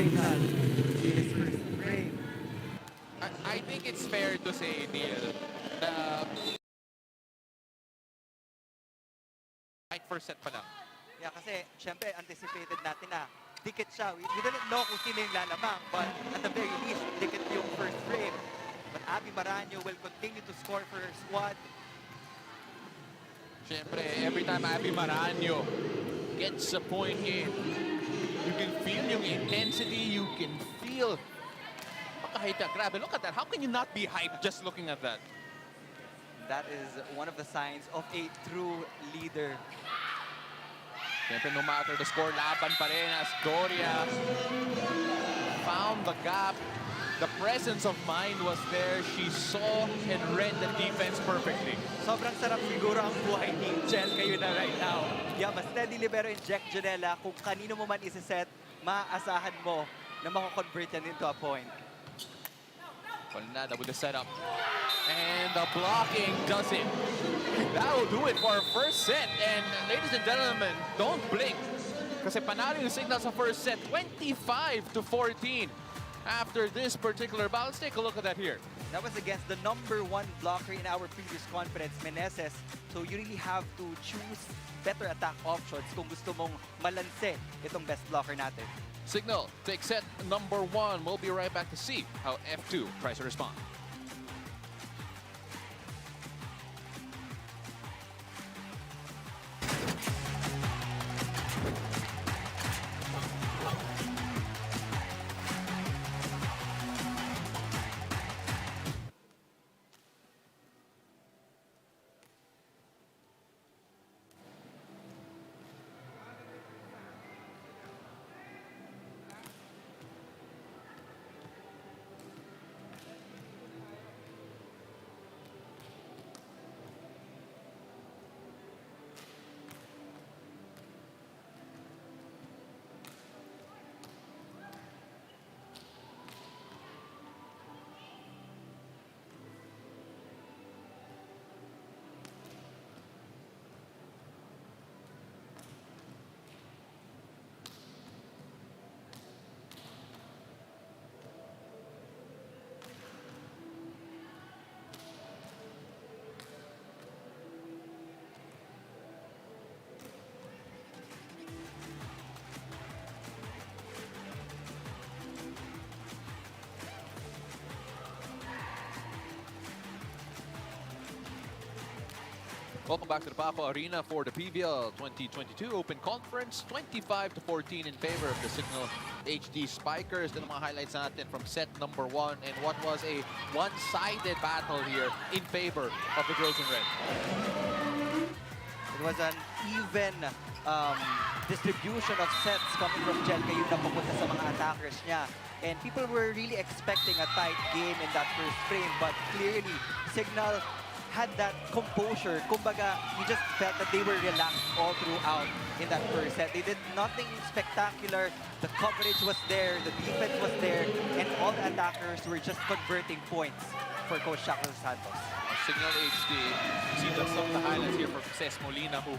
Signal in his first frame. I think it's fair to say, Neil, na right first set pa lang. Yeah, kasi syempre anticipated natin na dikit siya. We didn't know kung sino yung lalamang, but at the very least, dikit yung first frame. But Abby Maranyo will continue to score for her squad. Siyempre, every time Abby Maranyo gets a point in, you can feel yung intensity, you can feel grabe, look at that. How can you not be hyped just looking at that? That is one of the signs of a true leader. Siyempre, no matter the score, laban pa rin as Doria found the gap. The presence of mind was there. She saw and read the defense perfectly. Sobrang sarap siguro ang buhay ni Jel kayo na right now. Yeah, mas steady libero in Jack Janela. Kung kanino mo man isiset, maaasahan mo na mako-convert yan into a point. Colnada with the setup. And the blocking does it. That will do it for our first set. And ladies and gentlemen, don't blink. Kasi panalo yung Signal sa first set, 25-14. After this particular battle, let's take a look at that here. That was against the #1 blocker in our previous conference, Meneses. So you really have to choose better attack options kung gusto mong malanse itong best blocker natin. Signal takes set #1. We'll be right back to see how F2 tries to respond. Welcome back to the Papa Arena for the PVL 2022 Open Conference. 25-14 in favor of the Signal HD Spikers. Ito mga highlights natin from set #1 and what was a one-sided battle here in favor of the Girls in Red. It was an even distribution of sets coming from Jel kayo na papunta sa mga attackers niya. And people were really expecting a tight game in that first frame, but clearly Signal had that composure. Kumbaga, you just felt that they were relaxed all throughout in that first set. They did nothing spectacular. The coverage was there, the defense was there, and all the attackers were just converting points for Coach Shackle Santos. Signal HD, see some of the highlights here from Ces Molina, who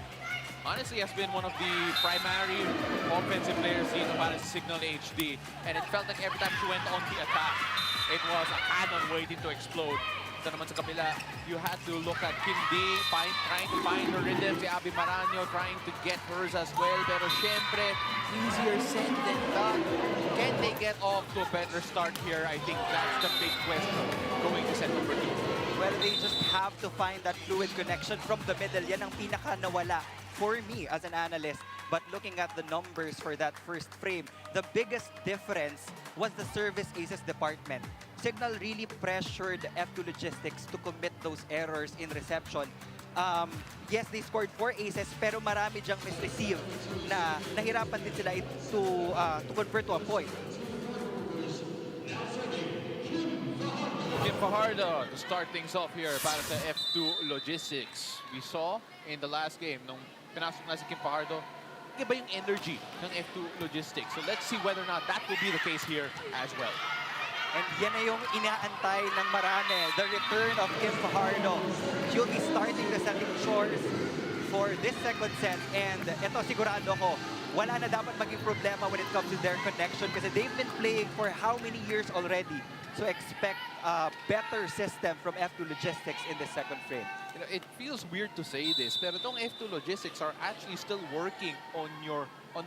honestly has been one of the primary offensive players dito para sa Signal HD. And it felt like every time she went on the attack, it was a cannon waiting to explode. Ito naman sa kabila, you had to look at Kindi, trying to find her rhythm, si Abby Maranyo trying to get hers as well. Pero syempre, easier said than done. Can they get off to a better start here? I think that's the big question going to set #2. Well, they just have to find that fluid connection from the middle. Yan ang pinaka nawala for me as an analyst. But looking at the numbers for that first frame, the biggest difference was the service aces department. Signal really pressured F2 Logistics to commit those errors in reception. Yes, they scored 4 aces, pero marami dyang misreceive na nahirapan din sila to convert to a point. Kim Fajardo to start things off here para sa F2 Logistics. We saw in the last game, nung pinasok na si Kim Fajardo, iba yung energy ng F2 Logistics. So let's see whether or not that will be the case here as well. And yan na yung inaantay ng marami, the return of Kim Fajardo. She'll be starting the setting chores for this second set. And ito sigurado ko, wala na dapat maging problema when it comes to their connection kasi they've been playing for how many years already. So expect a better system from F2 Logistics in the second frame. You know, it feels weird to say this, pero itong F2 Logistics are actually still working on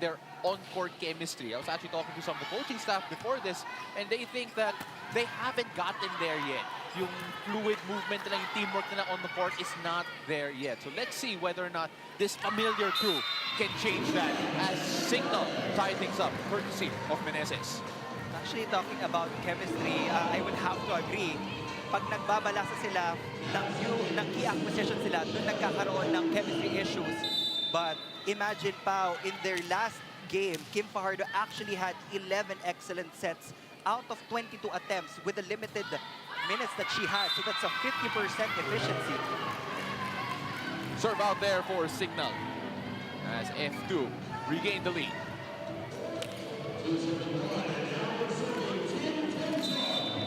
their on-court chemistry. I was actually talking to some of the coaching staff before this, and they think that they haven't gotten there yet. Yung fluid movement nila, yung teamwork nila on the court is not there yet. So let's see whether or not this familiar crew can change that as Signal tie things up, courtesy of Meneses. Actually, talking about chemistry, I would have to agree. Pag nagbabalasa sila ng key acquisition sila, doon nagkakaroon ng chemistry issues. But imagine, Pao, in their last game, Kim Fajardo actually had 11 excellent sets out of 22 attempts with the limited minutes that she had. So that's a 50% efficiency. Serve out there for Signal as F2 regain the lead.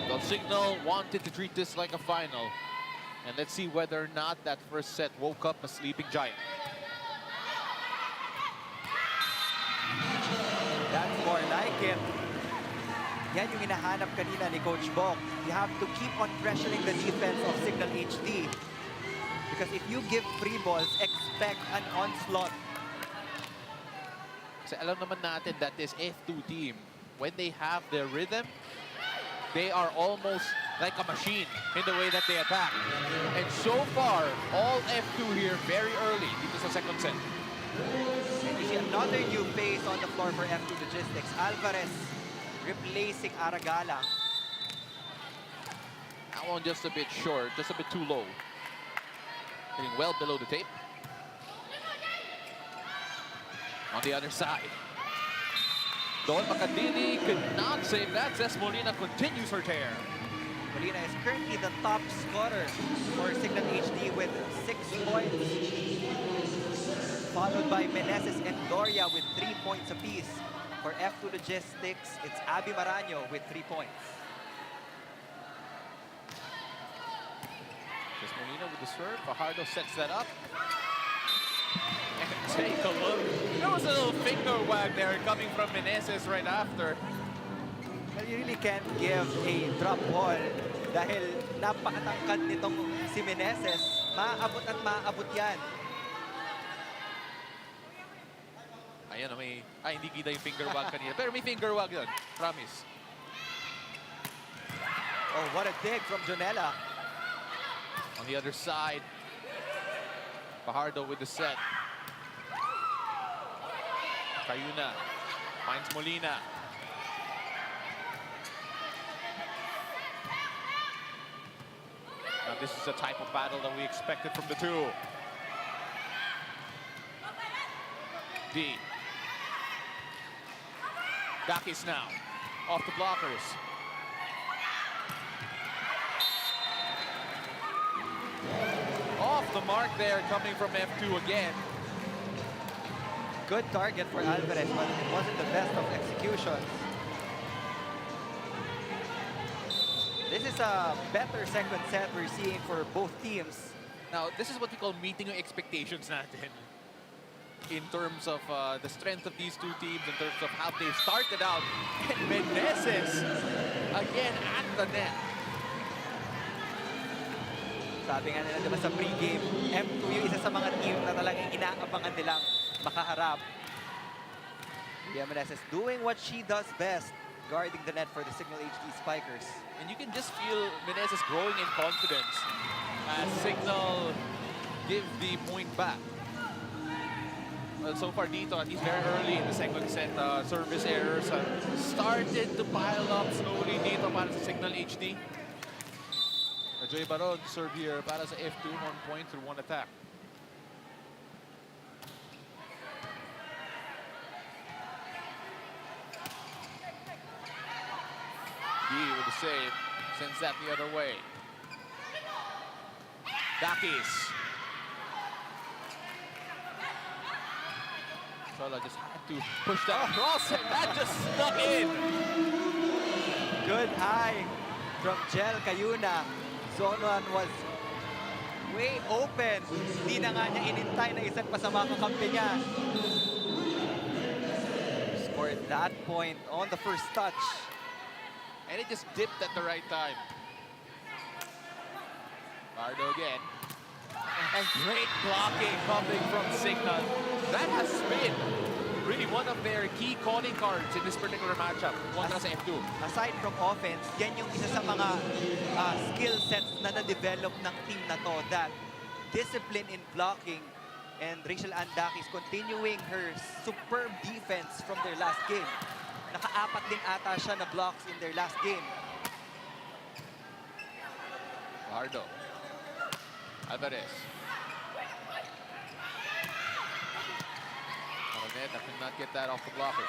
Well, Signal wanted to treat this like a final. And let's see whether or not that first set woke up a sleeping giant. That's more like it. Yan yung hinahanap kanina ni Coach Bong. You have to keep on pressuring the defense of Signal HD. Because if you give free balls, expect an onslaught. Kasi alam naman natin that this F2 team, when they have their rhythm, they are almost like a machine in the way that they attack. And so far, all F2 here very early dito sa second set. And you see another new face on the floor for F2 Logistics. Alvarez replacing Aragala. That one just a bit short, just a bit too low. Hitting well below the tape. On the other side. Don Macandili could not save that. Cess Molina continues her tear. Molina is currently the top scorer for Signal HD with 6 points. Followed by Meneses and Doria with 3 points apiece. For F2 Logistics, it's Abby Maraño with 3 points. Cess Molina with the serve. Fajardo sets that up. And take a look. There was a little finger wag there coming from Meneses right after. Well, you really can't give a drop ball dahil napakatangkad nitong si Meneses. Maaabot at maaabot yan. Ayan, may... Ay, hindi kita yung finger wag kanina. Pero may finger wag yun. Promise. Oh, what a dig from Jonella. On the other side, Fajardo with the set. Cayuna finds Molina. Now this is the type of battle that we expected from the two. D. Dakis now, off the blockers. Off the mark there, coming from F2 again. Good target for Alvarez, but it wasn't the best of executions. This is a better second set we're seeing for both teams. Now, this is what we call meeting your expectations natin. In terms of the strength of these two teams, in terms of how they started out. And Meneses, again at the net. Sabi nga nila diba sa pre-game, M2 yung isa sa mga team na talagang inaabangan nilang makaharap. Meneses doing what she does best, guarding the net for the Signal HD Spikers. And you can just feel Meneses growing in confidence as Signal give the point back. Well, so far dito, at least very early in the second set, service errors have started to pile up slowly dito para sa Signal HD. Joy Baron to serve here para sa F2, 1 point through 1 attack. D with the save, sends that the other way. Dakis. Sola just had to push that across and that just snuck in. Good eye from Jel Cayuna. Zone 1 was way open. Hindi na nga niya inintay na isa't pa sa mga kakampi niya. for that point on the first touch. And it just dipped at the right time. Bardo again. And great blocking coming from Signal. That has been really one of their key calling cards in this particular matchup kontra sa F2. Aside from offense, yan yung isa sa mga skill sets na na-develop ng team na to, that discipline in blocking, and Rachel Andaki is continuing her superb defense from their last game. Nakaapat din ata siya na blocks in their last game. Bardo. Alvarez. Araneta could not get that off the blocker.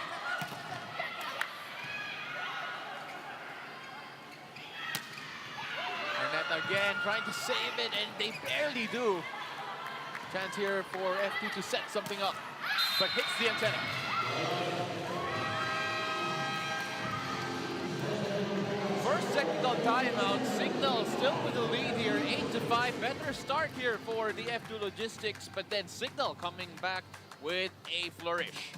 Araneta again trying to save it, and they barely do. Chance here for F2 to set something up, but hits the antenna. First technical timeout. Signal still with the lead here, 8-5. Better start here for the F2 Logistics, but then Signal coming back with a flourish.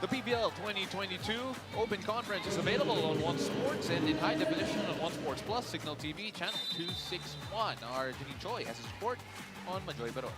The PVL 2022 Open Conference is available on One Sports and in high definition on One Sports Plus, Signal TV, channel 261. Our Janine Choi has a support on Majoy Baron.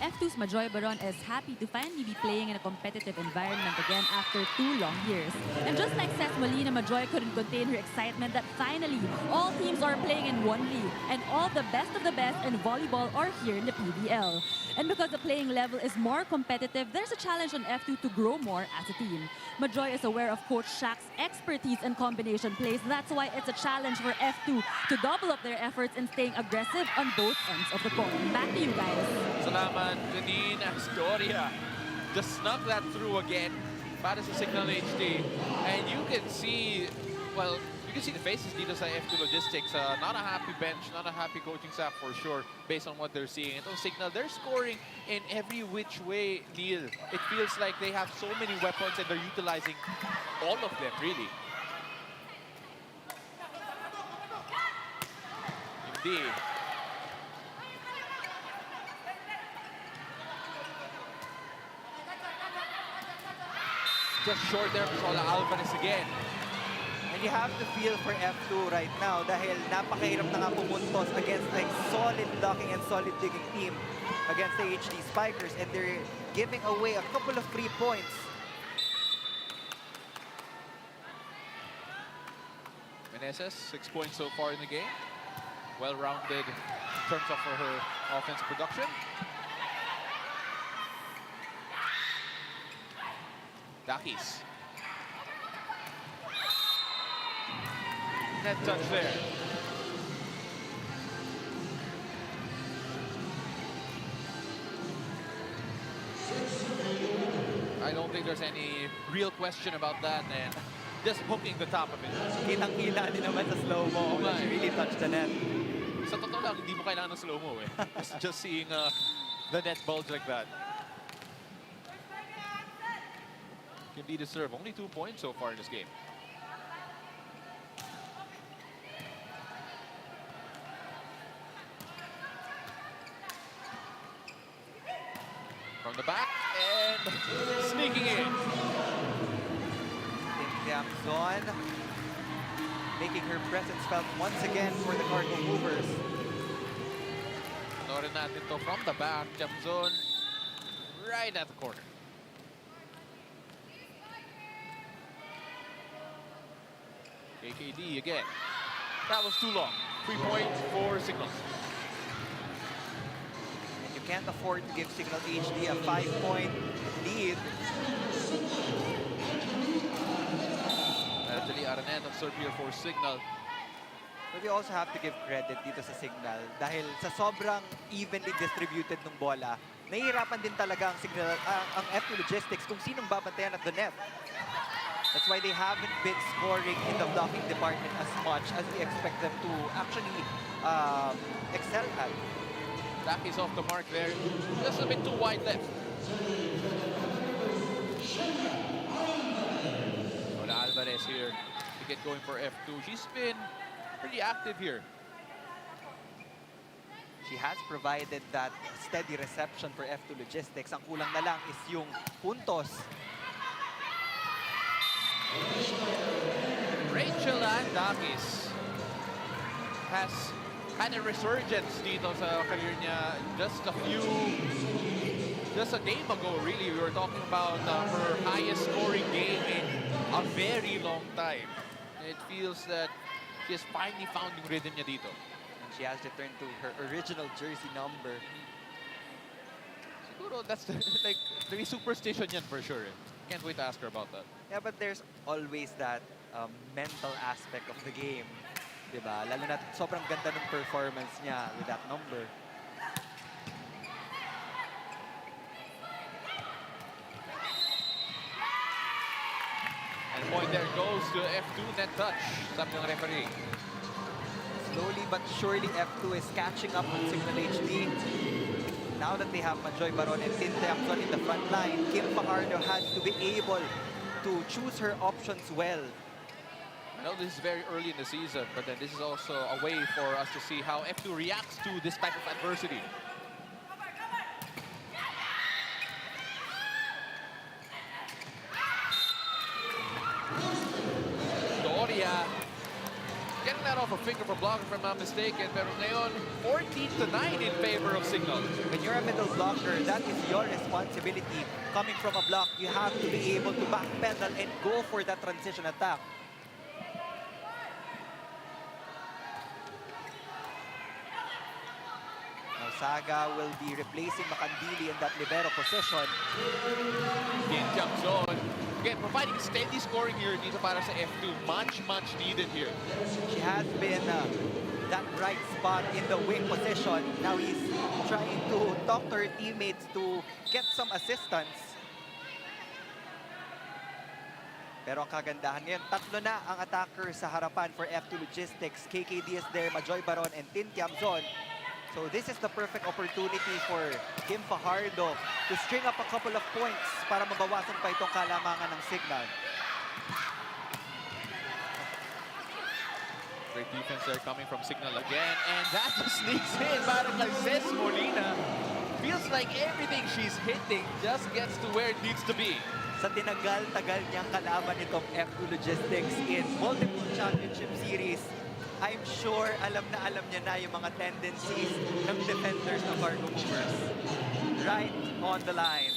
F2's Majoy Baron is happy to finally be playing in a competitive environment again after 2 long years. And just like Seth Molina, Majoy couldn't contain her excitement that finally all teams are playing in one league and all the best of the best in volleyball are here in the PVL. And because the playing level is more competitive, there's a challenge on F2 to grow more as a team. Majoy is aware of Coach Shaq's expertise in combination plays. That's why it's a challenge for F2 to double up their efforts in staying aggressive on both ends of the court. Back to you guys. Salamat, Janine Astoria. Just snuck that through again para sa Signal HD. And you can see, well, you can see the faces dito sa F2 Logistics. Not a happy bench, not a happy coaching staff for sure, based on what they're seeing. Itong Signal, they're scoring in every which way, Neil. It feels like they have so many weapons and they're utilizing all of them, really. Indeed. Just short there for Sola Alvarez again. And you have to feel for F2 right now dahil napakahirap na nga pumuntos against a solid blocking and solid digging team against the HD Spikers, and they're giving away a couple of free points. Meneses, 6 points so far in the game. Well-rounded in terms of her offense production. Dakis. Net touch there. I don't think there's any real question about that, and just hooking the top of it. Kitang-kita din naman sa slow-mo when she really touched the net. Sa totoo lang, hindi mo kailangan ng slow-mo eh. just seeing the net bulge like that. Can be deserved. Only 2 points so far in this game. From the back and sneaking in. Zon making her presence felt once again for the Cargo Movers. Panorin natin to from the back. Jamzon right at the corner. KKD again. That was too long. 3 points for Signal. can't afford to give Signal HD a 5-point lead. Actually, Araneta serve here for Signal. But we also have to give credit dito sa Signal dahil sa sobrang evenly distributed ng bola, nahihirapan din talaga ang Signal, ang F2 Logistics kung sinong babantayan at the net. That's why they haven't been scoring in the blocking department as much as we expect them to actually excel at. Back is off the mark there. Just a bit too wide left. Lola Alvarez here to get going for F2. She's been pretty active here. She has provided that steady reception for F2 Logistics. Ang kulang na lang is yung puntos. Rachel Andakis has had a resurgence dito sa career niya just a game ago, really. We were talking about her highest scoring game in a very long time. It feels that she has finally found yung rhythm niya dito. And she has returned to her original jersey number. Siguro that's like the superstition yan for sure. Can't wait to ask her about that. Yeah, but there's always that mental aspect of the game. Diba? Lalo na sobrang ganda ng performance niya with that number. And point there goes to F2 net touch. Sabi ng referee. Slowly but surely, F2 is catching up with Signal HD. Now that they have Majoy Baron and Tinte Amzon in the front line, Kim Fajardo has to be able to choose her options well. I know this is very early in the season, but then this is also a way for us to see how F2 reacts to this type of adversity. Doria getting that off a finger for blocker, if I'm not mistaken. Pero ngayon, 14-9 in favor of Signal. When you're a middle blocker, that is your responsibility. Coming from a block, you have to be able to backpedal and go for that transition attack. Now Saga will be replacing Makandili in that libero position. Again, jumps on. Again, providing steady scoring here dito para sa F2. Much needed here. She has been that right spot in the wing position. Now he's trying to talk to her teammates to get some assistance. Pero ang kagandahan ngayon, tatlo na ang attacker sa harapan for F2 Logistics. KKD is there, Majoy Baron, and Tin Tiamzon. So this is the perfect opportunity for Kim Fajardo to string up a couple of points para mabawasan pa itong kalamangan ng Signal. Great defense there coming from Signal again. And that just sneaks in. Parang like Ces Molina. Feels like everything she's hitting just gets to where it needs to be. Sa tinagal-tagal niyang kalaban itong F2 Logistics in multiple championship series, I'm sure alam niya na yung mga tendencies ng defenders ng Cargo Movers. Right on the line.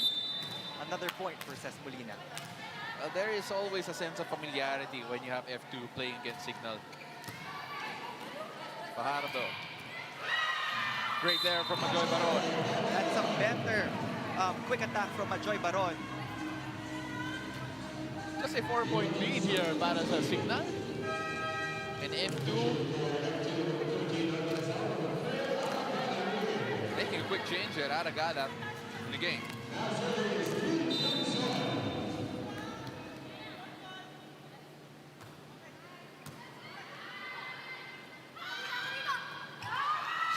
Another point for Ces Molina. There is always a sense of familiarity when you have F2 playing against Signal. Fajardo. Great there from Majoy Baron. That's a better quick attack from Majoy Baron. Just a 4-point lead here para sa Signal. And F2 making a quick change here. Aragada in the game.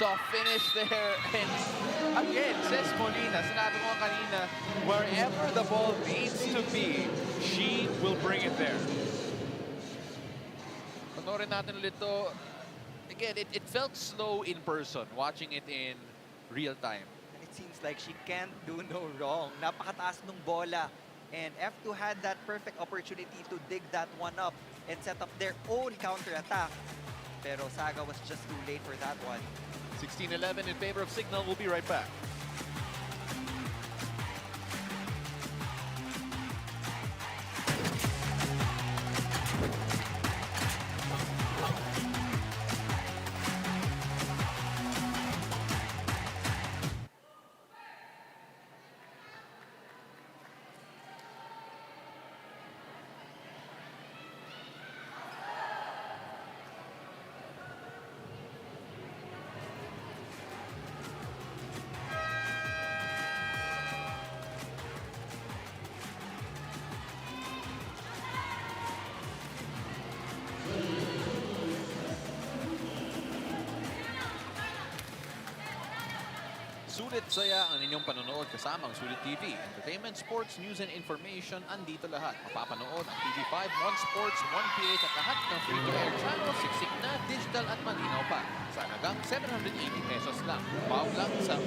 So finish there, and again, Ces Molina, sinabi ko kanina, wherever the ball needs to be, she will bring it there. Panoorin natin ulit to. Again, it felt slow in person, watching it in real time. And it seems like she can't do no wrong. Napakataas nung bola. And F2 had that perfect opportunity to dig that one up and set up their own counter-attack. Pero Saga was just too late for that one. 16-11 in favor of Signal. We'll be right back. Sulit saya ang inyong panonood kasama ang Sulit TV. Entertainment, sports, news, and information, andito lahat. Mapapanood ang TV5, One Sports, One PH at lahat ng free-to-air channels, siksik na, digital at malinaw pa. Sa hanggang 780 pesos lang. Tawag lang sa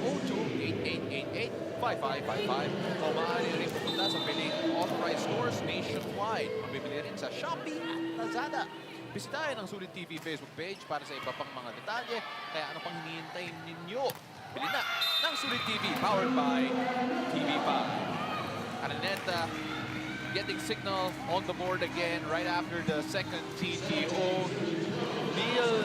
02-8888-5555 o maaari rin pupunta sa piling authorized stores nationwide. Mabibili rin sa Shopee at Lazada. Bisitahin ang Sulit TV Facebook page para sa iba pang mga detalye. Kaya ano pang hinihintay ninyo? Bili na ng Sulit TV powered by TV5. Araneta getting signal on the board again right after the second TTO. Neil,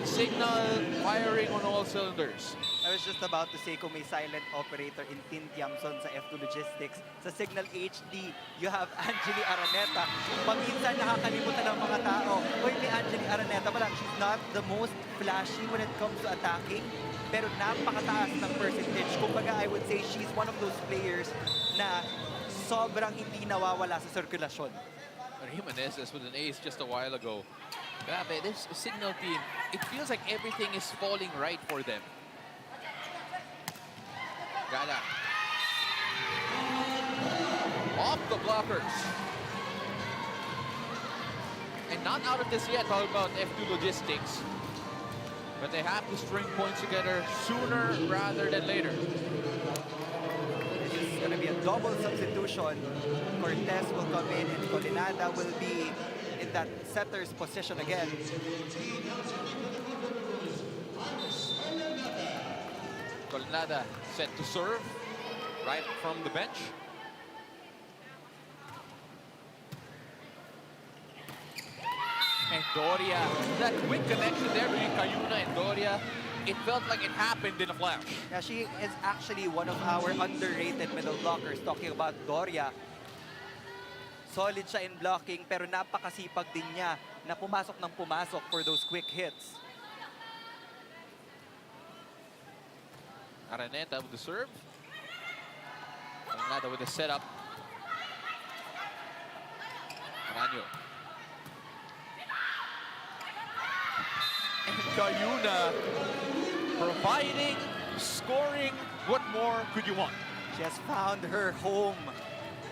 signal firing on all cylinders. I was just about to say kung may silent operator in Tin Tiamson sa F2 Logistics. Sa Signal HD, you have Angeli Araneta. Paminsan nakakalimutan ng mga tao. Uy, may Angeli Araneta pa lang. She's not the most flashy when it comes to attacking, pero napakataas ng percentage. Kumbaga, I would say she's one of those players na sobrang hindi nawawala sa sirkulasyon. Jimenez with an ace just a while ago. Grabe, this Signal team, it feels like everything is falling right for them. Gala. Off the blockers. And not out of this yet, how about F2 Logistics? But they have to string points together sooner rather than later. It's going to be a double substitution. Cortez will come in and Colinada will be in that setter's position again. Colinada set to serve right from the bench. And Doria, that quick connection there between Cayuna and Doria, it felt like it happened in a flash. Yeah, she is actually one of our underrated middle blockers. Talking about Doria, solid siya in blocking pero napakasipag din niya na pumasok ng pumasok for those quick hits. Araneta with the serve. Araneta with the setup. Aranyo. And Cayuna providing, scoring. What more could you want? She has found her home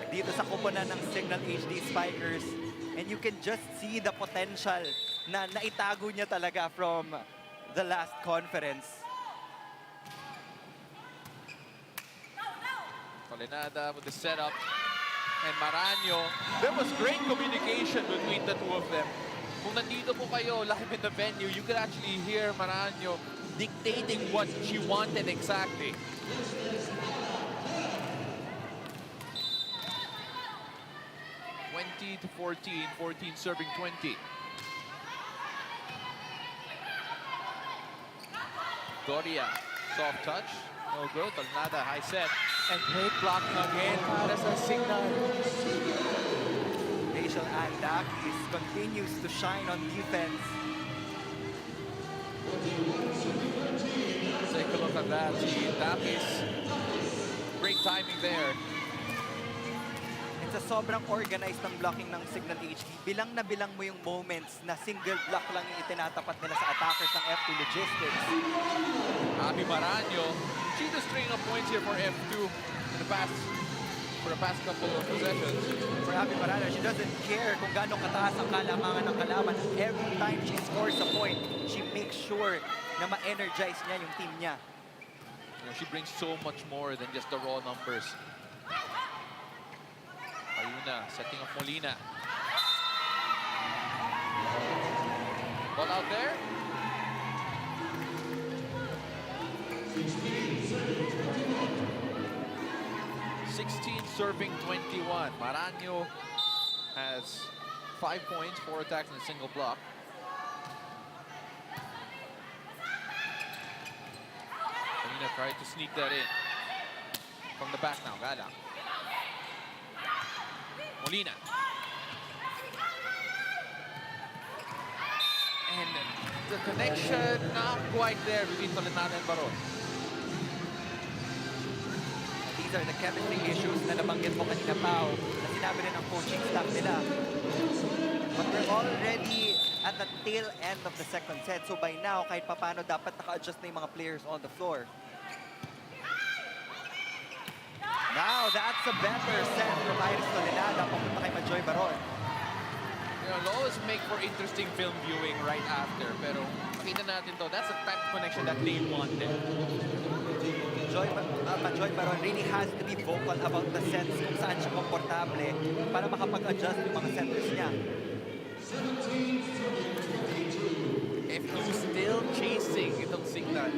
dito sa kuponan ng Signal HD Spikers. And you can just see the potential na naitago niya talaga from the last conference. Colinada with the setup. And Maranyo. There was great communication between the two of them. Kung nandito po kayo live in the venue, you could actually hear Maranyo dictating what she wanted exactly. To 14, 14 serving 20. Doria, soft touch, no good. Colinada, high set, and great blocking again para sa Signal. Rachel Andakis continues to shine on defense. Take a look at that. Si Dakis, great timing there. Sa sobrang organized ng blocking ng Signal HD, bilang na bilang mo yung moments na single block lang yung itinatapat nila sa attackers ng F2 Logistics. Abby Maranyo, she's a string of points here for F2 for the past couple of possessions. For Abby Maranyo, she doesn't care kung gaano kataas ang kalamangan ng kalaban. Every time she scores a point, she makes sure na ma-energize niya yung team niya. You know, she brings so much more than just the raw numbers. Ayuna, setting up Molina. Ball out there. Serving 21. Maranyo has 5 points, 4 attacks, and a single block. Molina tried to sneak that in. From the back now, Gala. Molina. And the connection not quite there between Colinada and Baron. These are the chemistry issues na nabanggit mo kanina, Pao, na sinabi rin ng coaching staff nila. But we're already at the tail end of the second set. So by now, kahit papano, dapat naka-adjust na yung mga players on the floor. that's a better set from Iris Toledada papunta kay Majoy Baron. It'll always make for interesting film viewing right after. Pero makita natin to, that's the type of connection that they wanted. Majoy Baron really has to be vocal about the sets kung saan siya komportable para makapag-adjust yung mga centers niya. F2 still chasing itong Signal.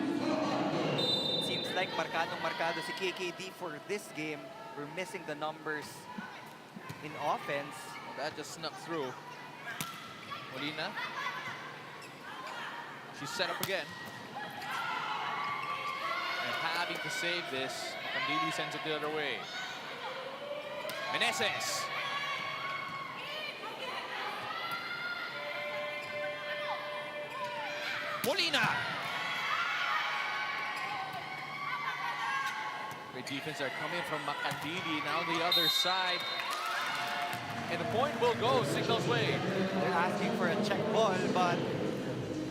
Seems like markadong-markado si KKD for this game. We're missing the numbers in offense. Well, that just snuck through. Molina. She's set up again. And having to save this, Candili sends it the other way. Meneses. Molina. Great defense are coming from Makandili. Now the other side. And the point will go Signal's way. They're asking for a check ball, but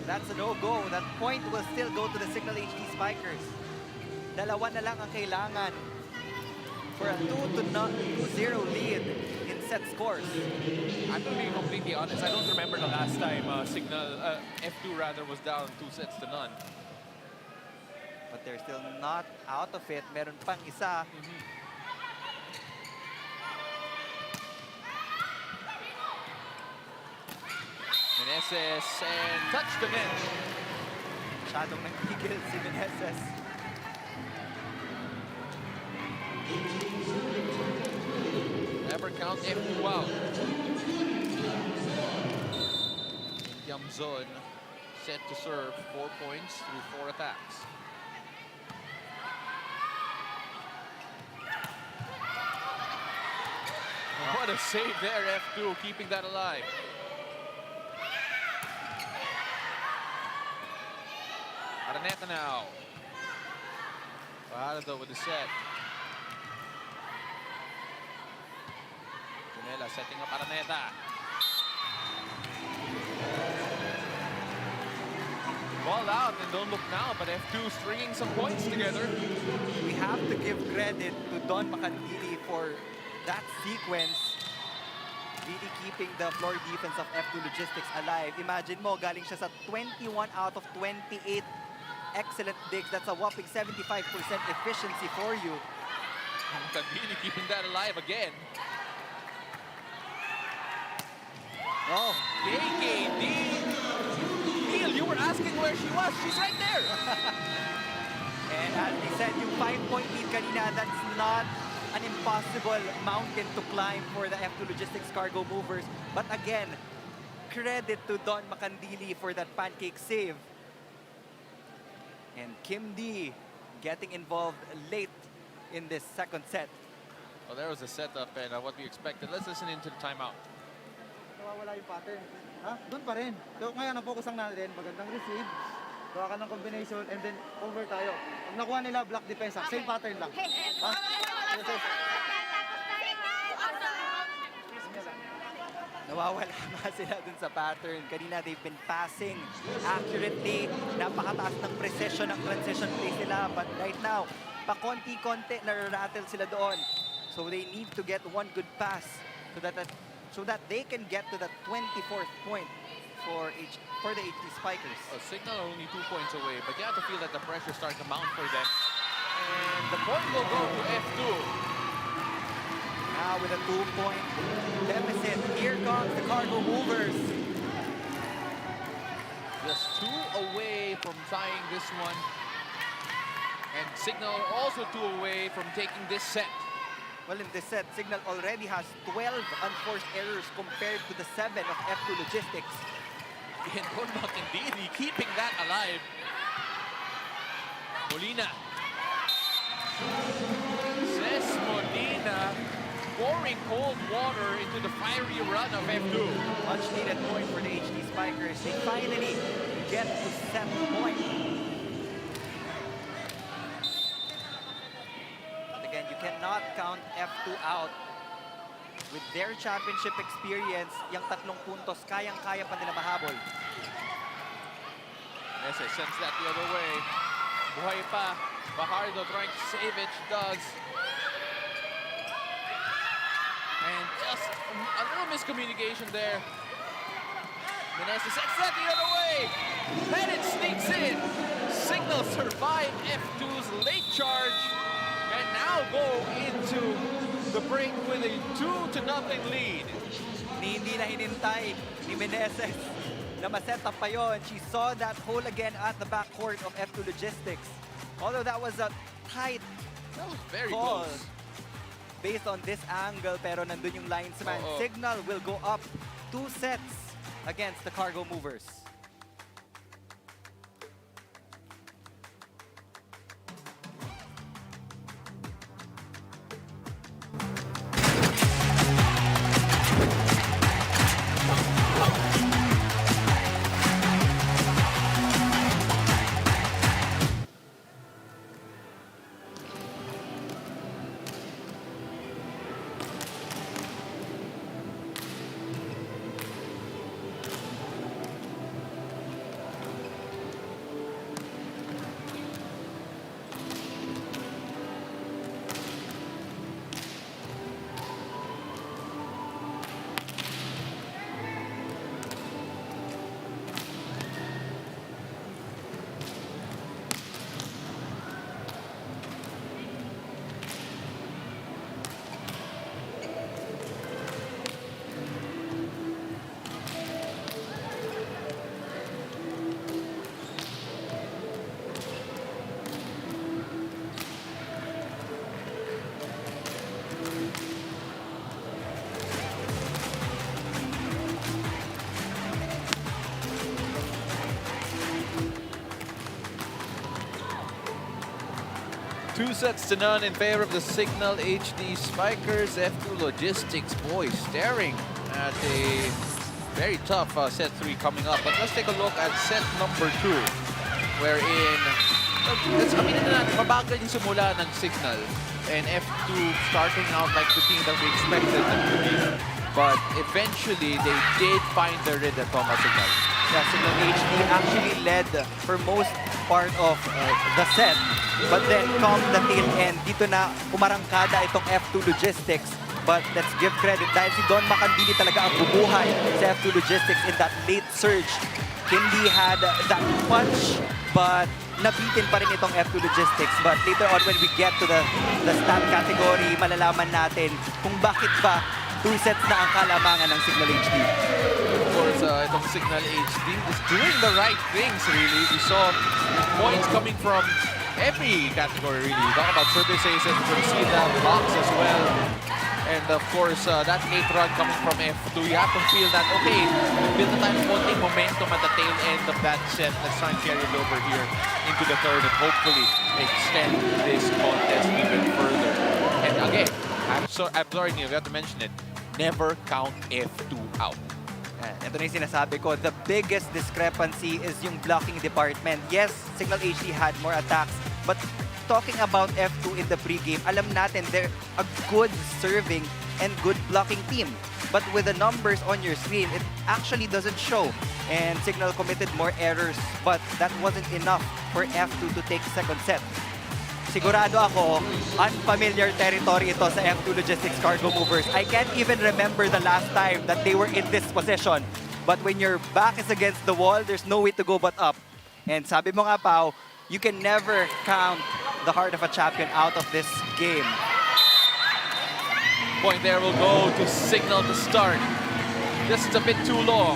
that's a no-go. That point will still go to the Signal HD Spikers. Dalawa na lang ang kailangan for a 2-0 lead in set scores. I'm going to be completely honest. I don't remember the last time F2 rather was down 2-0. But they're still not out of it. Meron pang isa. Meneses and touch the net. Masyadong nagpigil si Meneses. Never count F2 out. Yamzon set to serve 4 points through 4 attacks. What a save there, F2, keeping that alive. Araneta now. Parado with the set. Junela setting up Araneta. Ball out and don't look now, but F2 stringing some points together. We have to give credit to Don Makandili for that sequence. Really keeping the floor defense of F2 Logistics alive. Imagine mo, galing siya sa 21 out of 28 excellent digs. That's a whopping 75% efficiency for you. Candili keeping that alive again. Oh, KKD. Neil, you were asking where she was. She's right there. and as we said, yung 5-point lead kanina, that's not an impossible mountain to climb for the F2 Logistics cargo movers. But again, credit to Don Makandili for that pancake save. And Kim D getting involved late in this second set. Well, there was a setup and what we expected. Let's listen into the timeout. Nawawala yung pattern. Ha? Doon pa rin. So, ngayon, ang focus lang natin, magandang receive, gawa ka ng combination, and then over tayo. Pag nakuha nila, block defense, same pattern lang. Ha? Nawawala nga sila dun sa pattern. Kanina, they've been passing accurately. Napakataas ng precision ng transition plays nila. But right now, pakonti-konti nararattle sila doon. So they need to get one good pass so that they can get to that 24th point for the HD Spikers. Signal are only 2 points away, but you have to feel that the pressure starting to mount for them. And the point will go to F2. Now with a 2-point deficit, here comes the cargo movers. Just 2 away from tying this one. And Signal also 2 away from taking this set. Well, in this set, Signal already has 12 unforced errors compared to the 7 of F2 Logistics. And Don Makandili keeping that alive. Molina. Says Molina pouring cold water into the fiery run of F2. Much needed point for the HD Spikers. They finally get to set point. But again, you cannot count F2 out. With their championship experience, yung 3 puntos, kayang-kaya pa nila mahabol. Yes, it sends that the other way. Buhay pa. Bajardo trying to save it. She does. a little miscommunication there. Meneses sets that the other way. And it sneaks in. Signal survive F2's late charge. And now go into the break with a 2-0 lead. Hindi na hinintay ni Meneses na ma-set up pa yun. She saw that hole again at the backcourt of F2 Logistics. Although that was a tight That was very call close. based on this angle, pero nandun yung linesman. Signal will go up 2 sets against the Cargo Movers. Two sets to none in favor of the Signal HD Spikers. F2 Logistics, boys, staring at a very tough set 3 coming up. But let's take a look at set number 2, wherein, let's aminin na natin, mabagal yung simula ng Signal. And F2 starting out like the team that we expected them to be. But eventually, they did find their rhythm from a Signal. Yeah, Signal HD actually led for most part of the set. But then come the tail end, dito na umarangkada itong F2 Logistics. But let's give credit dahil si Don Macandili talaga ang bubuhay sa F2 Logistics in that late surge. Hindi had that punch, but nabitin pa rin itong F2 Logistics. But later on when we get to the stat category, malalaman natin kung bakit ba 2 sets na ang kalamangan ng Signal HD. Of course, itong Signal HD is doing the right things, really. We saw points coming from every category, really. We talk about service aces, we're going to see that, blocks as well. And of course, that late run coming from F2, you have to feel that, okay, build the time konting momentum at the tail end of that set. Let's try and carry it over here into the third and hopefully extend this contest even further. And again, I'm sorry, Neil, we have to mention it. Never count F2 out. Ito na yung sinasabi ko, the biggest discrepancy is yung blocking department. Yes, Signal HD had more attacks, but talking about F2 in the pregame, alam natin they're a good serving and good blocking team. But with the numbers on your screen, it actually doesn't show. And Signal committed more errors, but that wasn't enough for F2 to take second set. Sigurado ako, unfamiliar territory ito sa F2 Logistics Cargo Movers. I can't even remember the last time that they were in this position. But when your back is against the wall, there's no way to go but up. And sabi mo nga, Pao, you can never count the heart of a champion out of this game. Point there will go to Signal to start. This is a bit too long.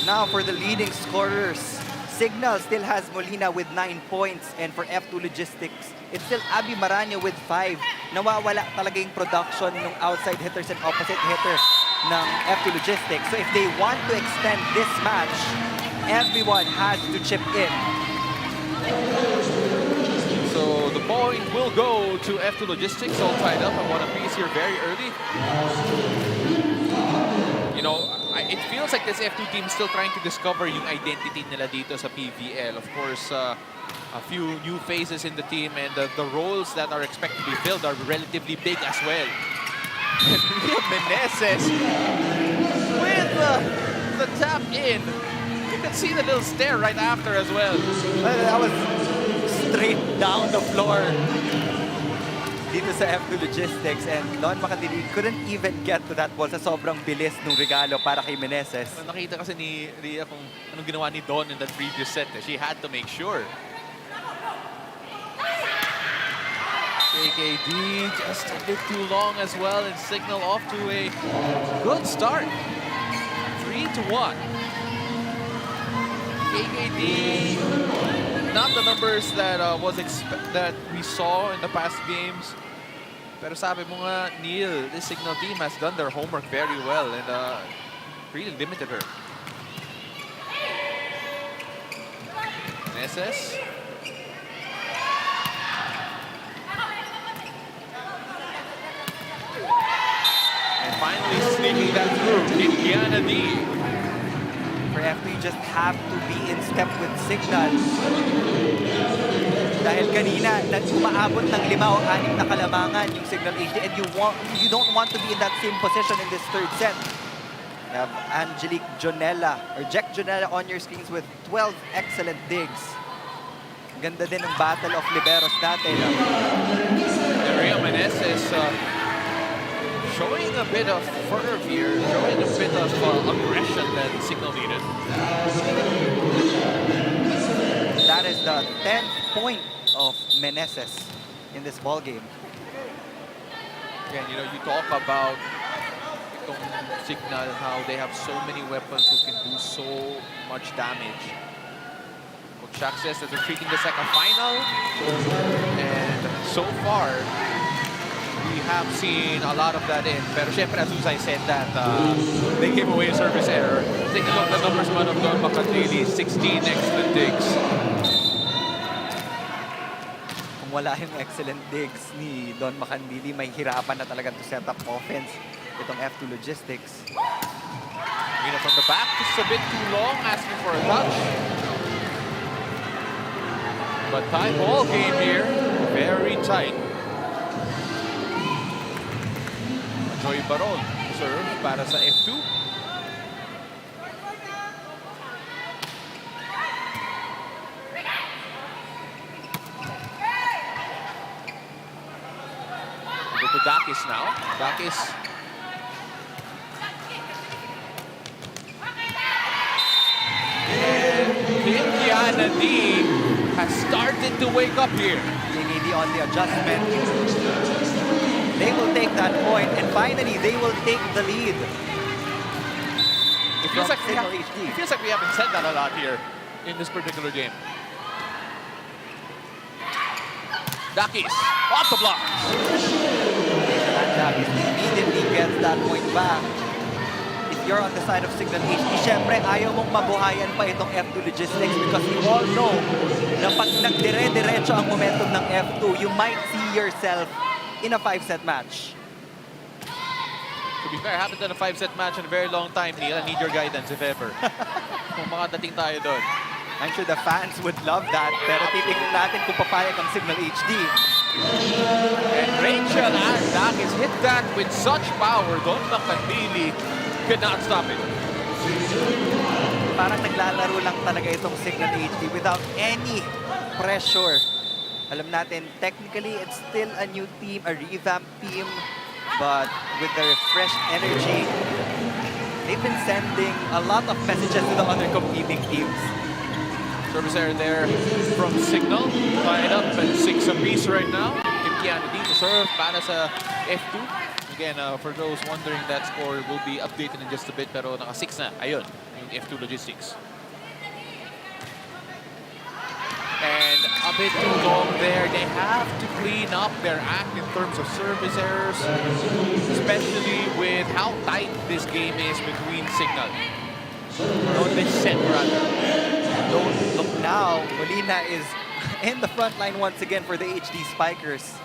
Now for the leading scorers, Signal still has Molina with 9 points, and for F2 Logistics, it's still Abby Maraño with 5. Nawawala talaga yung production ng outside hitters and opposite hitters ng F2 Logistics. So if they want to extend this match, everyone has to chip in. So the point will go to F2 Logistics, all tied up. I want a piece here very early. You know, it feels like this F2 team is still trying to discover yung identity nila dito sa PVL. Of course, a few new faces in the team, and the roles that are expected to be filled are relatively big as well. Meneses with the tap in. You can see the little stare right after as well. That was straight down the floor dito sa F2 Logistics, and Don Makandili couldn't even get to that ball sa sobrang bilis ng regalo para kay Meneses. Nakita kasi ni Rhea kung anong ginawa ni Don in that previous set. She had to make sure. KKD just a bit too long as well, and Signal off to a good start. 3-1. KKD, not the numbers that that we saw in the past games. Pero sabi mo nga, Neil, this Signal team has done their homework very well and really limited her. Meneses. And finally sneaking that through, Indiana D. For F2, you just have to be in step with Signal. Dahil kanina, umaabot ng 5 o 6 na kalamangan yung Signal HD, and you don't want to be in that same position in this third set. You have Angelique Jonella, or Jack Jonella on your screens with 12 excellent digs. Ganda din ang battle of liberos natin. Rhea Meneses showing a bit of fervor here, showing a bit of aggression that Signal needed. That is the 10th point of Meneses in this ball game. Again, you know, you talk about itong Signal, how they have so many weapons who can do so much damage. Coach Shaq says that they're treating this like a final, and so far, we have seen a lot of that in. Pero syempre, as I said that, they gave away a service error. Take a look at the numbers man of Don Makandili, 16 excellent digs. Kung wala yung excellent digs ni Don Makandili, may hirapan na talaga to set up offense itong F2 Logistics. Mina from the back, just a bit too long, asking for a touch. But tie ball game here, very tight. Joy Baron serve para sa F2. Go to Dakis now. Dakis. And Indiana D has started to wake up here. KKD on the adjustment. They will take that point, and finally, they will take the lead. It feels, From like Signal HD. it feels like we haven't said that a lot here in this particular game. Dakis, off the block. And Davis immediately gets that point back. If you're on the side of Signal HD, syempre, ayaw mong mabuhayan pa itong F2 Logistics because you all know na pag nagdire-diretso ang momentum ng F2, you might see yourself in a 5-set match. To be fair, I haven't done a 5-set match in a very long time, Neil. I need your guidance if ever. Kung makadating tayo doon. I'm sure the fans would love that, pero titignan natin kung papayag ang Signal HD. And Rachel Dakis hit that with such power. Don Makandili could not stop it. Parang naglalaro lang talaga itong Signal HD without any pressure. Alam natin, technically, it's still a new team, a revamped team, but with the refreshed energy, they've been sending a lot of messages to the other competing teams. Service error there from Signal. Tied up at 6 apiece right now. Indiana D to serve para sa F2. Again, for those wondering, that score will be updated in just a bit, pero naka-6 na. Ayun, yung F2 Logistics. And a bit too long there. They have to clean up their act in terms of service errors, especially with how tight this game is between Signal. On this set, rather. Don't look now. Molina is in the front line once again for the HD Spikers.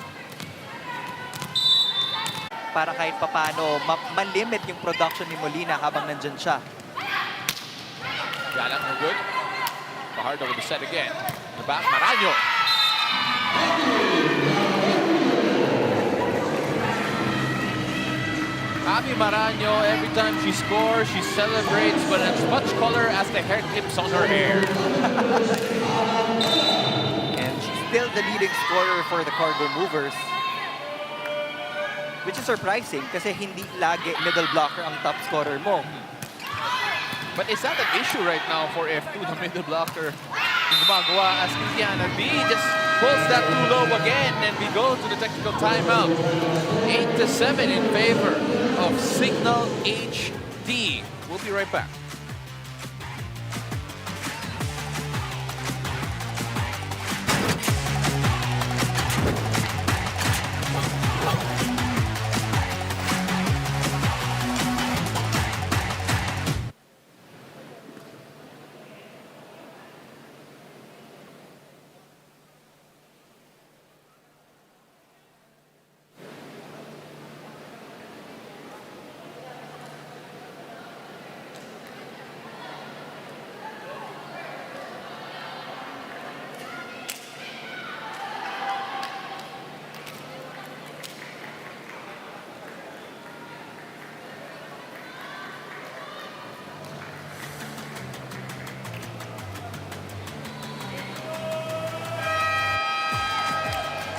Para kahit papano, malimit yung production ni Molina habang nandyan siya. Got it, no good. Fajardo with the set again. The back, Maraño. Abby Maraño, every time she scores, she celebrates with as much color as the hair clips on her hair. And she still leading scorer for the Cargo Movers. Which is surprising kasi hindi lagi middle blocker ang top scorer mo. But is that an issue right now for F2, the middle blocker? Yung gumagawa as Christiana B just pulls that too low again, and we go to the technical timeout. 8-7 in favor of Signal HD. We'll be right back.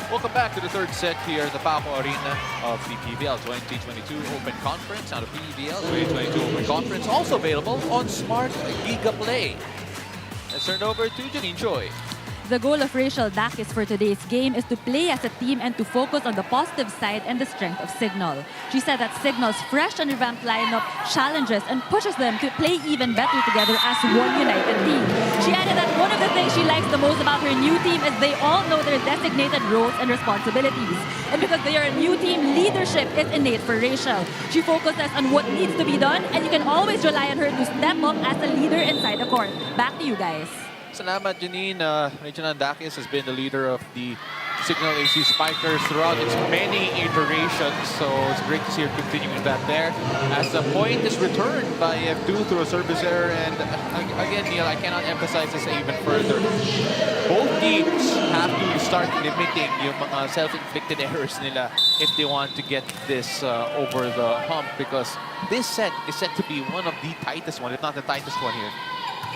Welcome back to the third set here at the Paco Arena of the PVL 2022 Open Conference. Now the PVL 2022 Open Conference also available on Smart Giga Play. Let's turn it over to Janine Choi. The goal of Rachel Dakis for today's game is to play as a team and to focus on the positive side and the strength of Signal. She said that Signal's fresh and revamped lineup challenges and pushes them to play even better together as one united team. She added that one of the things she likes the most about her new team is they all know their designated roles and responsibilities. And because they are a new team, leadership is innate for Rachel. She focuses on what needs to be done, and you can always rely on her to step up as a leader inside the court. Back to you guys. Salamat, Janine. Rachel Dakis has been the leader of the Signal AC Spikers throughout its many iterations, so it's great to see her continuing that there. As the point is returned by F2 through a service error, and again, Neil, I cannot emphasize this even further. Both teams have to start limiting yung mga self-inflicted errors nila if they want to get this over the hump, because this set is set to be one of the tightest one, if not the tightest one here.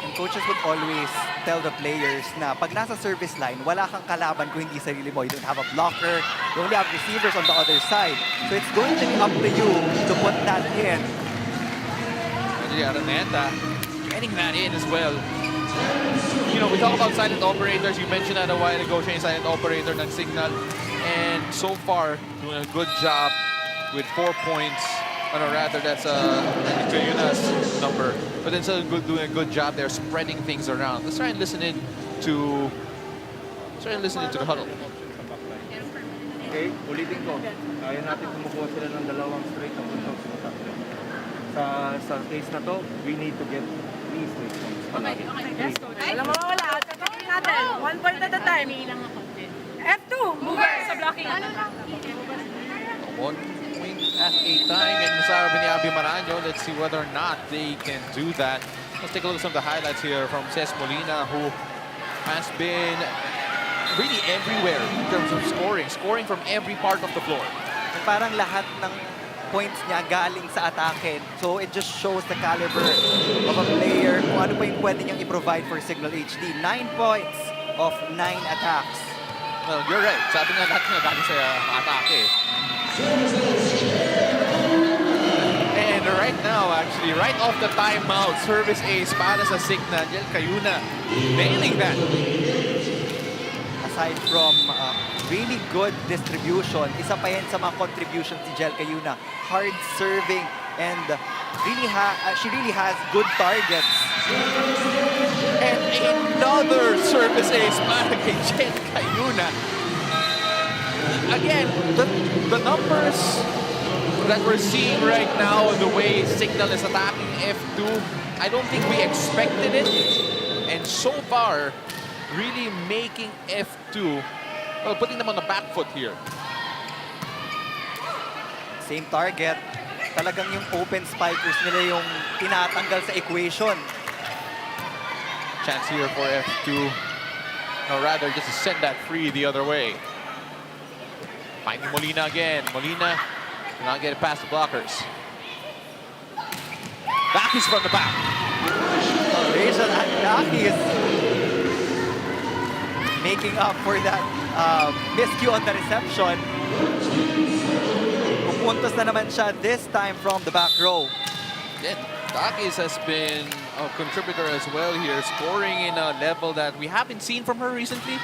And coaches would always tell the players na pag nasa service line, wala kang kalaban kung hindi sarili mo. You don't have a blocker, you only have receivers on the other side. So it's going to be up to you to put that in. Araneta getting that in as well. You know, we talk about silent operators. You mentioned that a while ago, siya yung silent operator ng Signal. And so far, doing a good job with 4 points. Or rather, that's Yuna's number. But then still doing a good job there, spreading things around. Let's try and listen in to the huddle. Okay, ulitin ko. Kaya natin kumukuha sila ng dalawang straight na puntos sa tatlo. Sa case na to, we need to get 3 straight points. Yes, coach. Alam mo, wala. Tatanungin natin. 1 point at a time. F2, mover sa blocking. 1 point at a time. And sabi ni Abby Maranyo, let's see whether or not they can do that. Let's take a look at some of the highlights here from Ces Molina, who has been really everywhere in terms of scoring from every part of the floor. And parang lahat ng points niya galing sa atake. So it just shows the caliber of a player kung ano pa yung pwede niyang i-provide for Signal HD. 9 points of 9 attacks. Well, you're right. Sabi nga lahat nga galing sa atake. And right now, actually, right off the timeout, service ace para sa Signal. Jel Cayuna nailing that. Aside from really good distribution, isa pa yan sa mga contributions ni Jel Cayuna. Hard serving and she really has good targets. And another service ace para kay Jel Cayuna. Again, the numbers that we're seeing right now, the way Signal is attacking F2, I don't think we expected it. And so far, really making F2, well, putting them on the back foot here. Same target. Talagang yung open spikers nila yung tinatanggal sa equation. Chance here for F2. Or rather, just to send that free the other way. Finding Molina again. Molina cannot get it past the blockers. Dakis from the back. Rachel Dakis. making up for that miscue on the reception. Pupuntos na naman siya this time from the back row. Yeah, Takis has been a contributor as well here, scoring in a level that we haven't seen from her recently.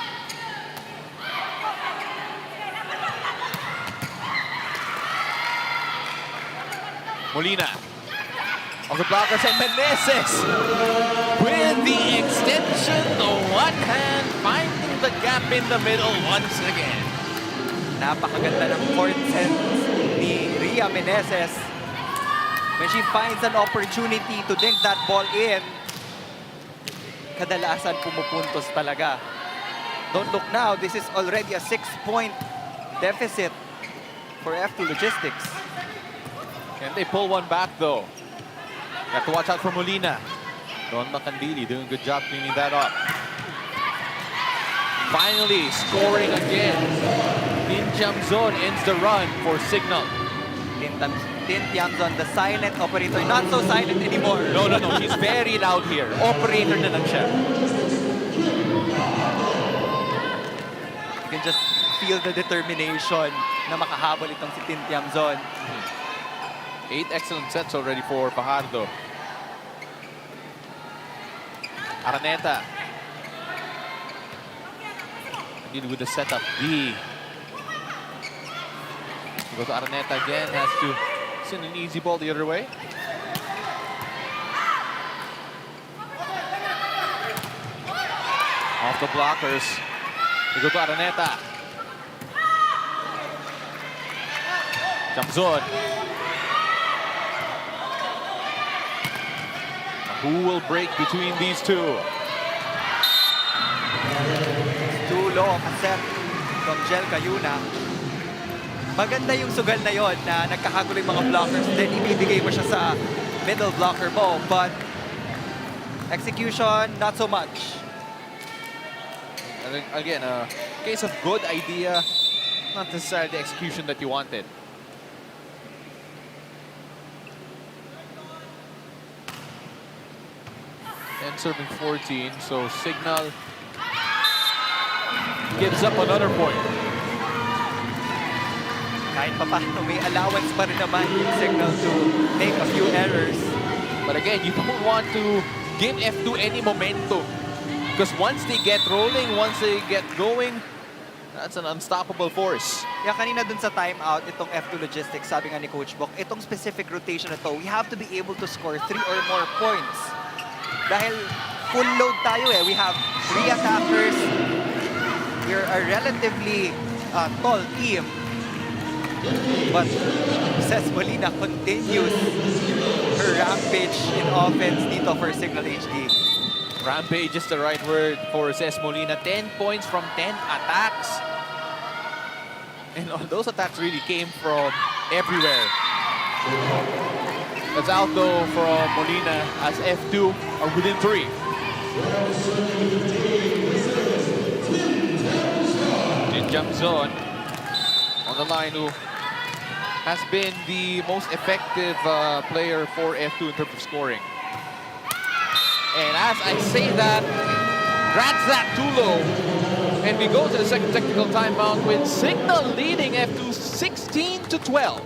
Molina of the blockers and Meneses with the extension, the one hand finding the gap in the middle once again. Napakaganda ng court sense ni Ria Meneses. When she finds an opportunity to dink that ball in, kadalasan pumupuntos talaga. Don't look now, this is already a 6-point deficit for F2 Logistics. Can they pull one back though? Got to watch out for Molina. Don Macandili doing a good job cleaning that up. Finally scoring again. Tin Tiamzon ends the run for Signal. Tin Tiamzon, the silent operator, not so silent anymore. No, he's very loud here. Operator na lang siya. You can just feel the determination na makahabol itong si Tin Tiamzon. 8 excellent sets already for Fajardo. Araneta. Deal with the setup B. Go to Araneta again. Has to send an easy ball the other way. Off the blockers. We go to Araneta. Tiamzon. Who will break between these two? Too low of a set from Jel Cayuna. Maganda yung sugal na yon na nagkakagulo yung mga blockers, then ibibigay mo siya sa middle blocker mo. But execution, not so much. And again, a case of good idea, not necessarily the execution that you wanted. And serving 14, so Signal gives up another point. Kahit pa paano, may allowance pa rin naman yung Signal to make a few errors. But again, you don't want to give F2 any momentum. Because once they get rolling, once they get going, that's an unstoppable force. Yeah, kanina dun sa timeout, itong F2 Logistics, sabi nga ni Coach Bok, itong specific rotation na to, we have to be able to score 3 or more points. Dahil full load tayo eh. We have 3 attackers. We're a relatively tall team. But Ces Molina continues her rampage in offense dito for Signal HD. Rampage is the right word for Ces Molina. 10 points from 10 attacks. And those attacks really came from everywhere. That's out though from Molina as F2 are within 3. Tin Tiamzon on the line, who has been the most effective player for F2 in terms of scoring. And as I say that, drags that too low. And we go to the second technical timeout with Signal leading F2 16-12.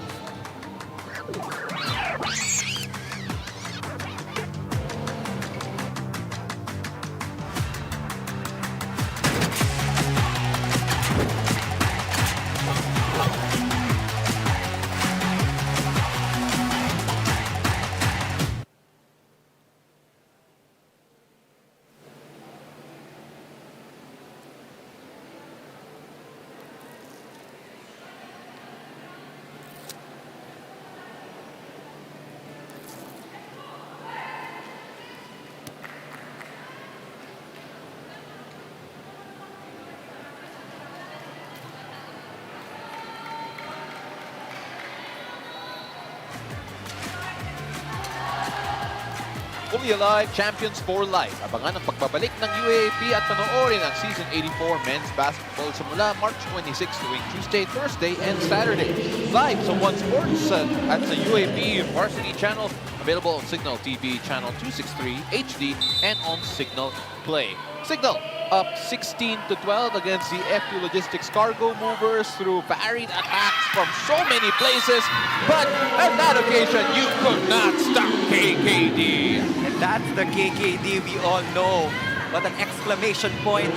Fully Alive, Champions for Life. Abangan ang pagbabalik ng UAAP at panoorin ang Season 84 Men's Basketball simula March 26 tuwing Tuesday, Thursday, and Saturday. Live sa One Sports at sa UAAP Varsity Channel. Available on Signal TV Channel 263 HD and on Signal Play. Signal up 16-12 against the F2 Logistics cargo movers through varied attacks from so many places. But on that occasion, you could not stop KKD. And that's the KKD we all know. What an exclamation point.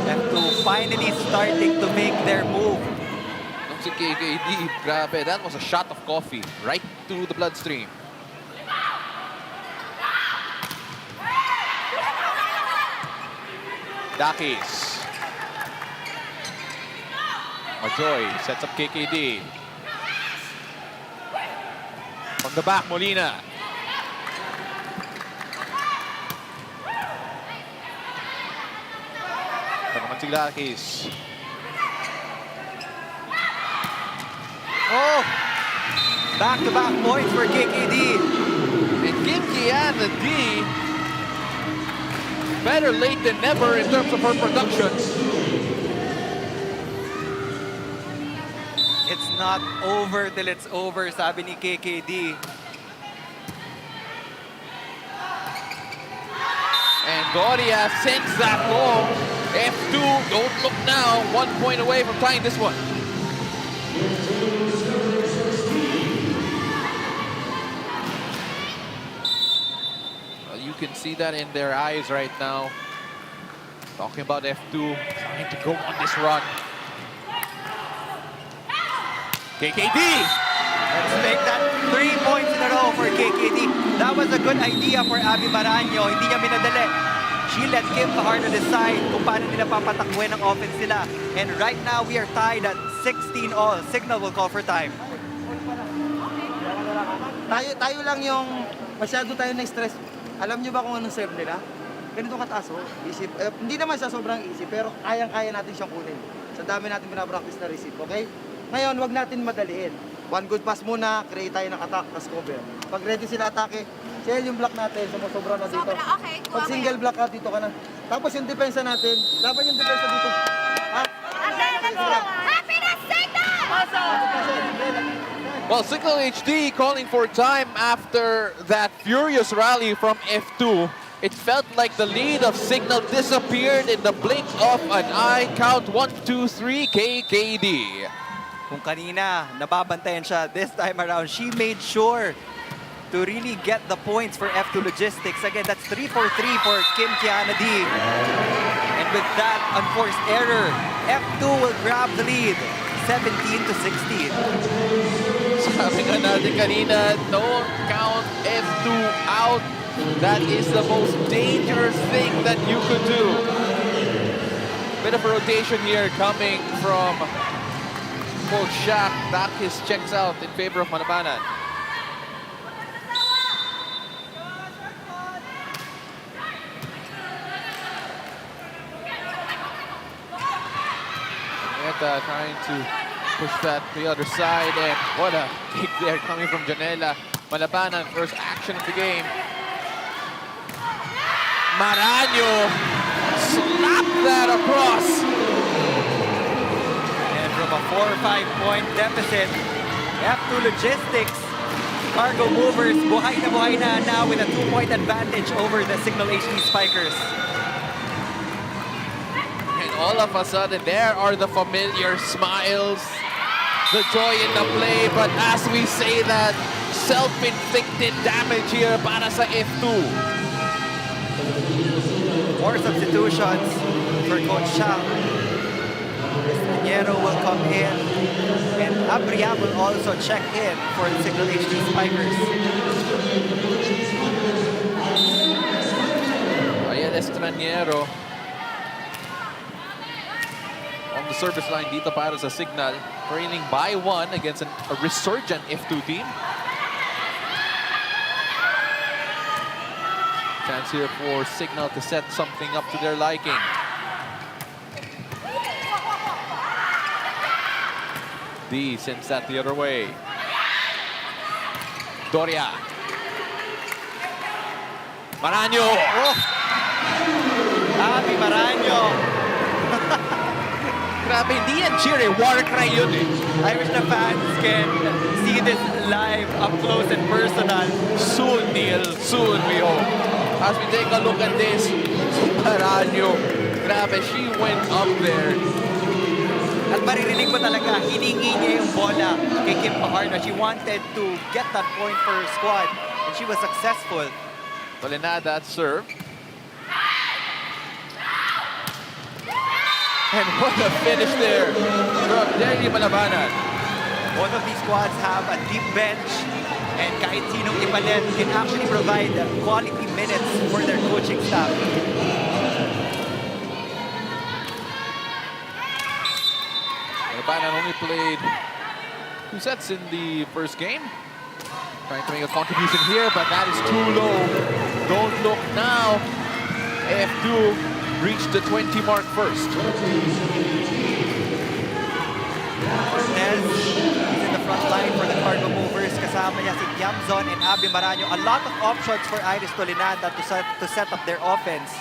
F2 finally starting to make their move. Nung si KKD, grabe, that was a shot of coffee right to the bloodstream. Dakis. Majoy sets up KKD. From the back, Molina. Ito naman si Dakis. Oh! Back-to-back points for KKD. And Kim Kian, the D, better late than never in terms of her production. It's not over till it's over, sabi ni KKD. And Goria sends that long. F2, don't look now. 1 point away from tying this one. Well, you can see that in their eyes right now. Talking about F2 trying to go on this run. KKD! Let's make that 3 points in a row for KKD. That was a good idea for Abby Baranyo. Hindi niya minadali. She let Kim Fajardo decide kung paano nila papatakbuhin ang offense nila. And right now, we are tied at 16 all. Signal will call for time. Tayo lang yung masyado tayo na-stress. Alam nyo ba kung anong serve nila? Ganito kataas, oh. Isip, hindi naman sa sobrang easy, pero kayang-kaya natin siyang kunin. Sa dami natin pinapractice na receive, okay? Ngayon, wag natin madaliin. One good pass muna, create tayo ng attack, tas cover. Pag ready sila atake, shell yung block natin, sumusobra na dito. okay. Pag single block ka, dito ka na. Tapos yung depensa natin, laban yung depensa dito. Ha? Happiness signal! Well, Signal HD calling for time after that furious rally from F2. It felt like the lead of Signal disappeared in the blink of an eye. Count 1, 2, 3, KKD. Kung kanina, nababantayan siya, this time around, she made sure to really get the points for F2 Logistics. Again, that's 3 for 3 for Kim Kiana D. And with that unforced error, F2 will grab the lead, 17-16. Sabi nga natin kanina, don't count F2 out. That is the most dangerous thing that you could do. Bit of a rotation here coming from Coach Shaq. Dakis checks out in favor of Manabanan. Neta trying to push that to the other side, and what a kick there coming from Janela. Manabanan, first action of the game. Maraño slapped that across. And from a 4 or 5 point deficit, F2 Logistics, cargo movers, buhay na now with a 2-point advantage over the Signal HD Spikers. And all of a sudden, there are the familiar smiles, the joy in the play. But as we say that, self-inflicted damage here para sa F2. More substitutions for Coach Shaq. Castañero will come in, and Abria will also check in for the Signal HD Spikers. Ayan, Estraniero on the service line dito para sa Signal, trailing by 1 against a resurgent F2 team. Chance here for Signal to set something up to their liking. D sends that the other way. Doria. Maraño. Oh! Abby Maraño! Grabe, hindi yan cheer eh. War cry yun eh. I wish the fans can see this live, up close and personal. Soon, Neil. Soon, we hope. as we take a look at this, Paranyo, grabe, she went up there. At maririnig mo talaga, hiningi niya yung bola kay Kim Paharna. She wanted to get that point for her squad, and she was successful. Tolenada at serve. And what a finish there from Derry Malabanan. Both of these squads have a deep bench, and kahit sinong ipalit can actually provide quality minutes for their coaching staff. Malabanan only played 2 sets in the first game. Trying to make a contribution here, but that is too low. Don't look now. F2 reached the 20 mark first. Cortez is in the front line for the cargo movers. Kasama niya si Tiamzon and Abby Maraño. A lot of options for Iris Tolenada to set up their offense.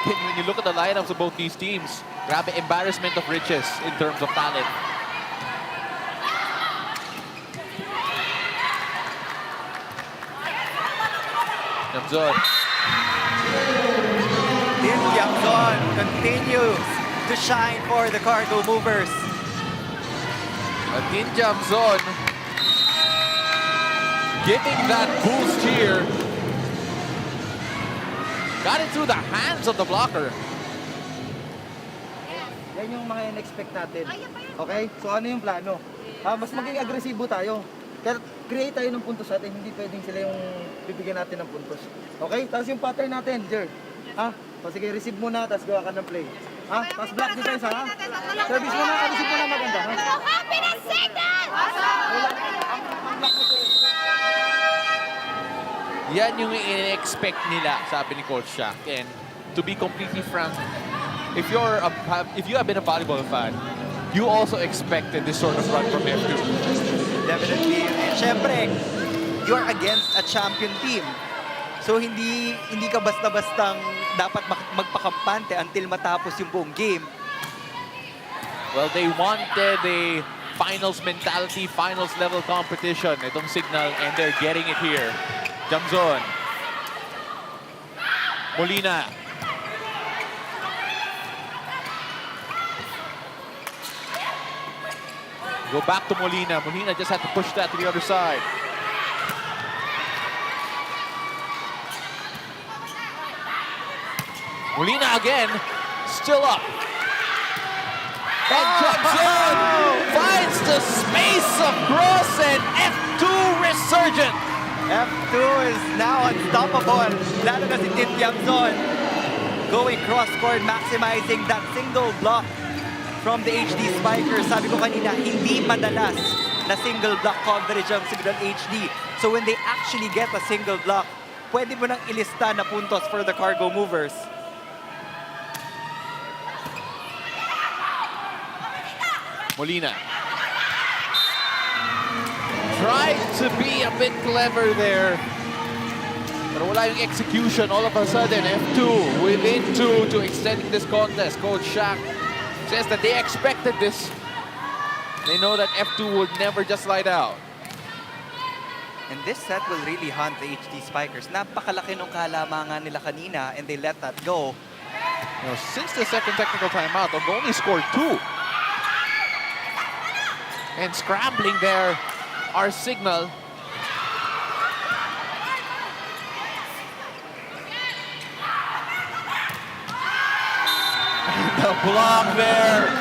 When you look at the lineups of both these teams, grabe embarrassment of riches in terms of talent. Tiamzon. Tim Tiamzon continues to shine for the cargo movers. Tin Tiamzon giving that boost here. Got it through the hands of the blocker. Yan yung mga in-expect natin. Okay? So ano yung plano? Mas maging agresibo tayo. Kaya create tayo ng puntos natin. Hindi pwedeng sila yung bibigyan natin ng puntos. Okay? Tapos yung pattern natin, Jer. O sige, receive muna, tapos gawa ka ng play. Tapos block defense, ha? Service muna, receive muna maganda, ha? Happiness signal! Yan yung in-expect nila, sabi ni Coach Shaq. And to be completely frank, if you have been a volleyball fan, you also expected this sort of run from F2. Definitely. And syempre, you're against a champion team. So hindi ka basta-bastang dapat magpakampante until matapos yung buong game. Well, they wanted a finals mentality, finals level competition. Itong Signal, and they're getting it here. Tiamzon. Molina. Go back to Molina. Molina just had to push that to the other side. Molina again, still up. And Tiamzon finds the space of cross, and F2 resurgent. F2 is now unstoppable. Lalo na si Tim Tiamzon. Going cross-court, maximizing that single block from the HD Spikers. Sabi ko kanina, hindi madalas na single block coverage ang Signal HD. So when they actually get a single block, pwede mo nang ilista na puntos for the cargo movers. Molina. Tried to be a bit clever there. Pero wala yung execution. All of a sudden, F2 within 2 to extending this contest. Coach Shaq says that they expected this. They know that F2 would never just lie down. And this set will really hunt the HD Spikers. Napakalaki nung kalamangan nila kanina, and they let that go. You know, since the second technical timeout, they've only scored 2. And scrambling there are Signal. And the block there.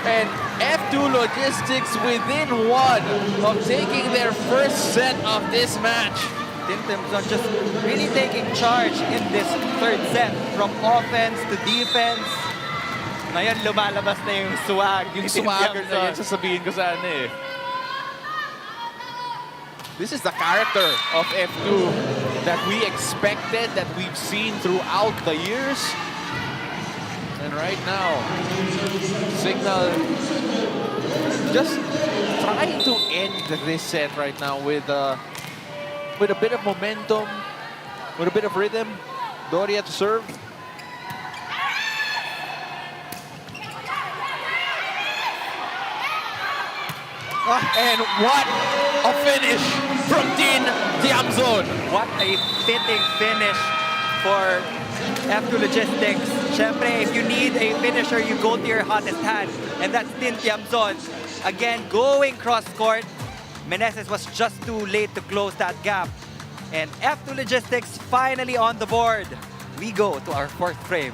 And F2 Logistics within 1 of taking their first set of this match. Tim Tiamzon just really taking charge in this third set, from offense to defense. Ngayon, lumalabas na yung swag. Yung Tim swagger na Tiamzon. yun, sasabihin ko sana eh. This is the character of F2 that we expected, that we've seen throughout the years. And right now, Signal just trying to end this set right now with a bit of momentum, with a bit of rhythm. Doria to serve. And what a finish from Tin Tiamzon. What a fitting finish for F2 Logistics. Syempre, if you need a finisher, you go to your hottest hand. And that's Tin Tiamzon. Again, going cross-court. Meneses was just too late to close that gap. And F2 Logistics finally on the board. We go to our fourth frame.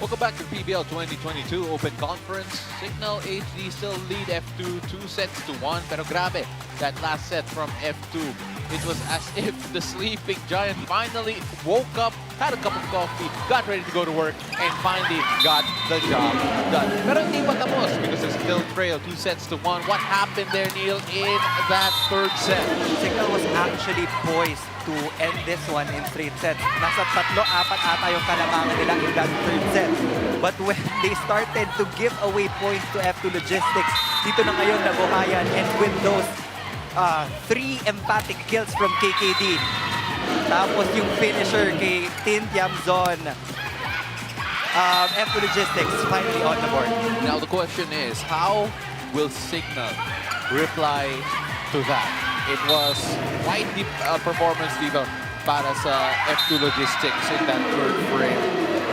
Welcome back to PVL 2022 Open Conference. Signal HD still lead F2 2-1. Pero grabe, that last set from F2. It was as if the sleeping giant finally woke up, had a cup of coffee, got ready to go to work, and finally got the job done. Pero hindi pa tapos because they still trail 2-1. What happened there, Neil, in that third set? Signal was actually poised to end this one in straight sets. Nasa 3-4 ata yung kalamangan nila in that third set. But when they started to give away points to F2 Logistics, dito na ngayon nabuhayan, and with those 3 emphatic kills from KKD. Tapos yung finisher kay Tin Tiamzon. F2 Logistics finally on the board. Now the question is, how will Signal reply to that? It was quite deep performance dito para sa F2 Logistics in that third frame.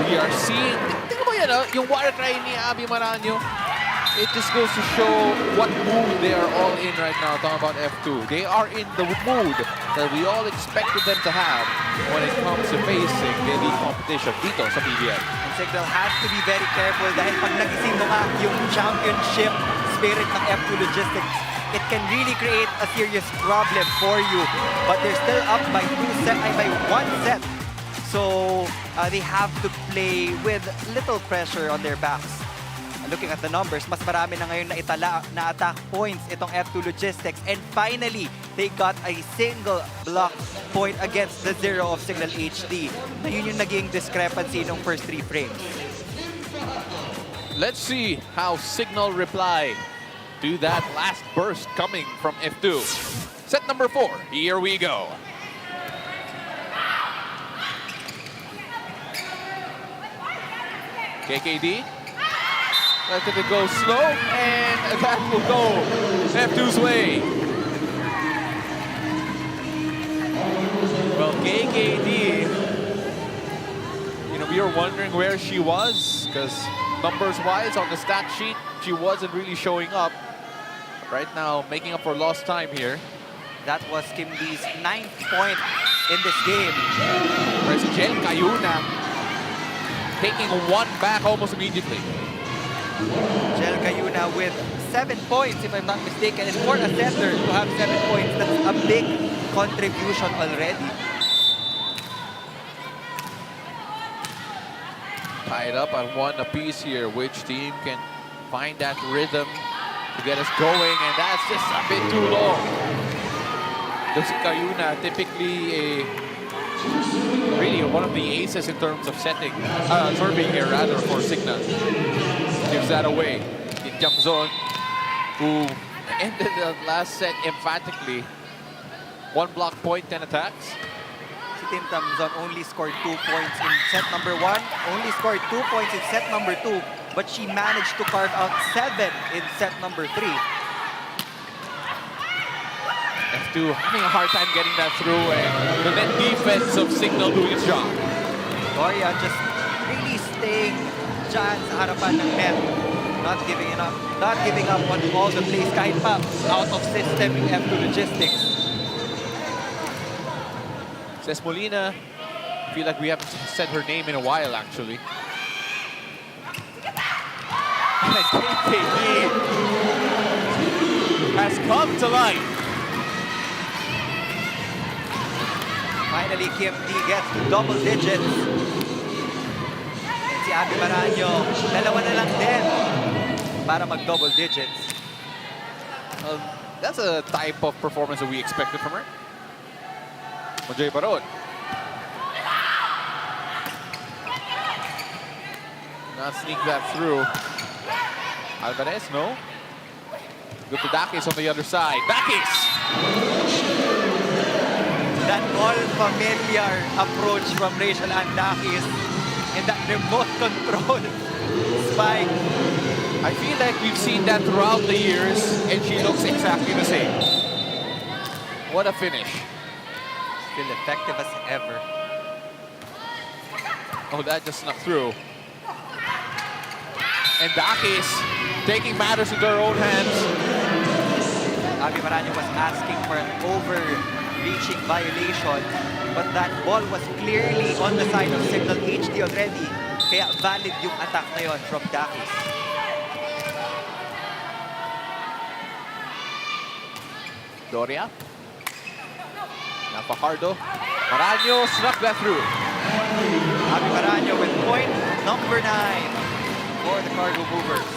We are seeing, tingnan mo yan, yung water cry ni Abby Maranyo. It just goes to show what mood they are all in right now, talking about F2. They are in the mood that we all expected them to have when it comes to facing the elite competition dito sa PVL. And Signal has to be very careful dahil pag nagising mo nga yung championship spirit ng F2 Logistics, it can really create a serious problem for you. But they're still up by 1 set. So they have to play with little pressure on their backs. Looking at the numbers, mas marami na ngayon na itala na attack points itong F2 Logistics. And finally, they got a single block point against the 0 of Signal HD. Na yun yung naging discrepancy nung first 3 frames. Let's see how Signal reply to that last burst coming from F2. Set number 4, here we go. KKD. Let it go slow, and that will go F2's way. Well, KKD, we were wondering where she was, because numbers-wise on the stat sheet, she wasn't really showing up. Right now, making up for lost time here. That was Kim Lee's 9th point in this game. Whereas Jen Cayuna taking one back almost immediately. Jel Cayuna with 7 points, if I'm not mistaken. And for a setter to have 7 points, that's a big contribution already. Tied up at 1 apiece here. Which team can find that rhythm to get us going? And that's just a bit too long. This Cayuna, typically really one of the aces in terms of setting, serving here rather for Signal. Gives that away. In Tiamzon, who ended the last set emphatically. 1 block point, 10 attacks. Si Tin Tiamzon only scored 2 points in set number 1, only scored 2 points in set number 2. but she managed to carve out 7 in set number 3. F2 having a hard time getting that through, and the net defense of Signal doing its job. Gloria just really staying dyan sa harapan ng net. Not giving up on all the plays kahit pa out of system yung F2 Logistics. Says Molina, I feel like we haven't said her name in a while, actually. And KKD has come to life. Finally, Kim D gets to double digits. And si Abby Maraño, dalawa na lang din para mag-double digits. That's a type of performance that we expected from her. Majoy Baron. Not sneak that through. Alvarez, no? Good to Dakis on the other side. Dakis! That all-familiar approach from Rachel Andakis and that remote control spike. I feel like we've seen that throughout the years, and she looks exactly the same. What a finish. Still effective as ever. Oh, that just snuck through. And Dakis taking matters into her own hands. Abby Maraño was asking for an overreaching violation, but that ball was clearly on the side of Signal HD already. Kaya valid yung attack na yun from Dakis. Doria. Now Fajardo. Maraño snuck that through. Abby Maraño with point number 9 for the Cargo Movers.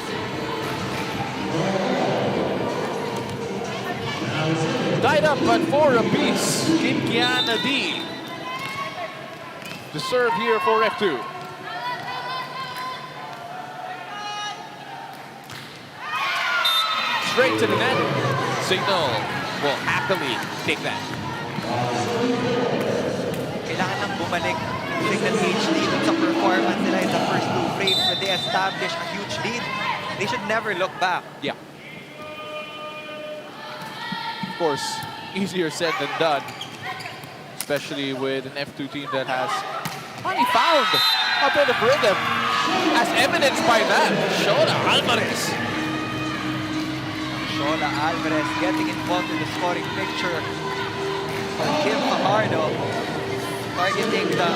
Tied up at 4 apiece. Kim Kiana D. To serve here for F2. Straight to the net. Signal will happily take that. Kailangan nang bumalik ng Signal HD dun sa performance nila in the first 2 frames when they established a huge lead. They should never look back. Yeah. Of course, easier said than done. Especially with an F2 team that has finally found a bit of rhythm. As evidenced by that, Shola Alvarez. Shola Alvarez getting involved in the scoring picture for Kim Fajardo. Targeting the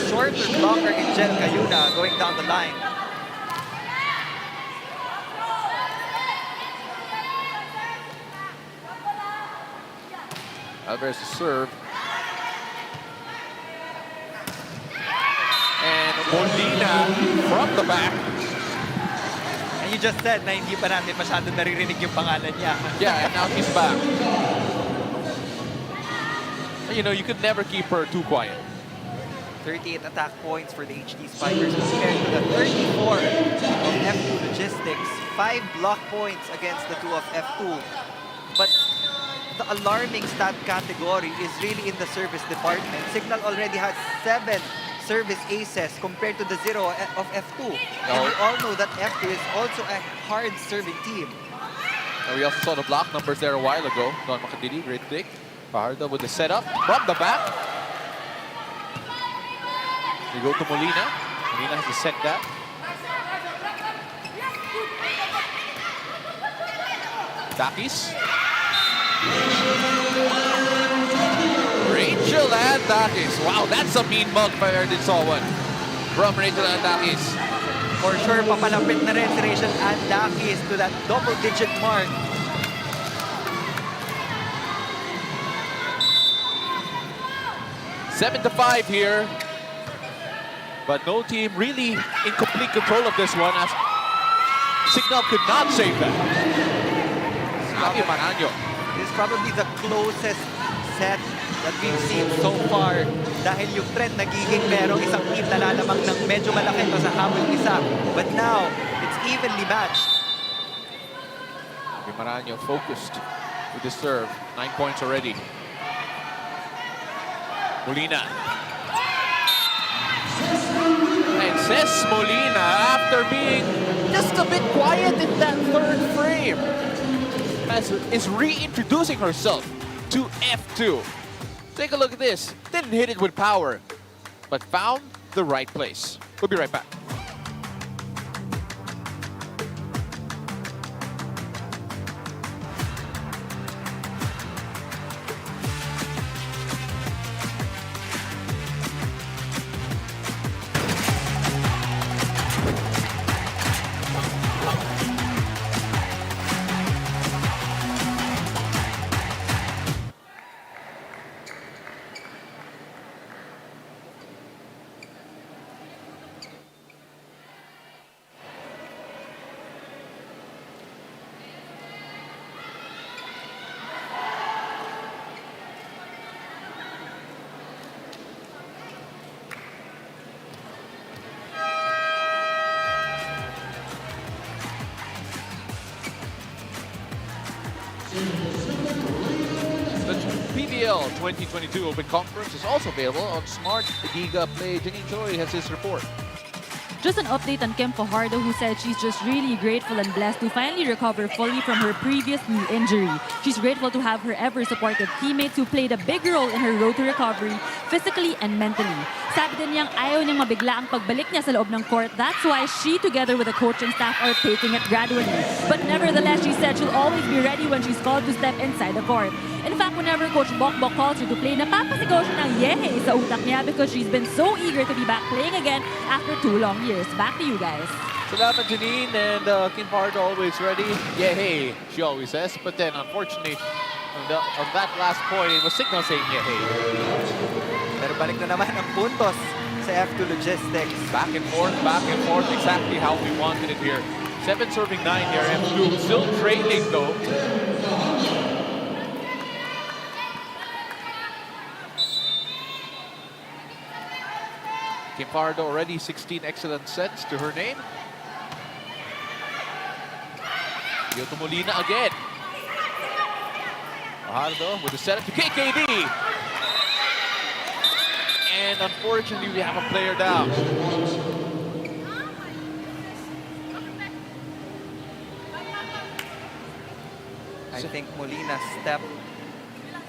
shorter blocker in Jen Cayuna going down the line. Alvarez to serve. And Molina from the back. And you just said na hindi pa natin masyado naririnig yung pangalan niya. Yeah, and now he's back. You know, you could never keep her too quiet. 38 attack points for the HD Spikers compared to the 34 of F2 Logistics. 5 block points against the 2 of F2. But the alarming stat category is really in the service department. Signal already has 7 service aces compared to the 0 of F2. And we all know that F2 is also a hard serving team. And we also saw the block numbers there a while ago. Don Makadili, great pick. Fajardo with the setup from the back. We go to Molina. Molina has to set that. Dakis. Rachel and Dakis. Wow, that's a mean mug if I ever did saw one. From Rachel and Dakis. For sure, papalapit na rin si Rachel Andakis to that double-digit mark. Seven to 5 here. But no team really in complete control of this one as Signal could not save that. Abby Maraño. This is probably the closest set that we've seen so far dahil yung trend nagiging merong isang team na lalamang ng medyo malaki to sa habol isa. But now, it's evenly matched. Abby Maraño focused with the serve. 9 points already. Molina. And Cess Molina, after being just a bit quiet in that third frame, is reintroducing herself to F2. Take a look at this. Didn't hit it with power, but found the right place. We'll be right back. The PVL 2022 Open Conference is also available on Smart Giga Play. Jenny Choi has his report. Just an update on Kim Fajardo, who said she's just really grateful and blessed to finally recover fully from her previous knee injury. She's grateful to have her ever-supportive teammates who played a big role in her road to recovery, physically and mentally. Sabi din niyang ayaw niyang mabigla ang pagbalik niya sa loob ng court. That's why she, together with the coaching staff, are taking it gradually. But nevertheless, she said she'll always be ready when she's called to step inside the court. In fact, whenever Coach Bokbok calls her to play, napapasigaw siya ng yehey sa utak niya because she's been so eager to be back playing again after 2 long years. Back to you guys. Salamat Janine, and Kim Fajardo always ready. Yeah, hey, she always says. But then, unfortunately, on that last point, it was Signal saying yeah, hey. Pero balik na naman ang puntos sa F2 Logistics. Back and forth, exactly how we wanted it here. 7 serving 9 here, F2 still trailing though. Kim Fajardo already 16 excellent sets to her name. Yoto Molina again. Fajardo with the setup to KKD. And unfortunately, we have a player down. I think Molina stepped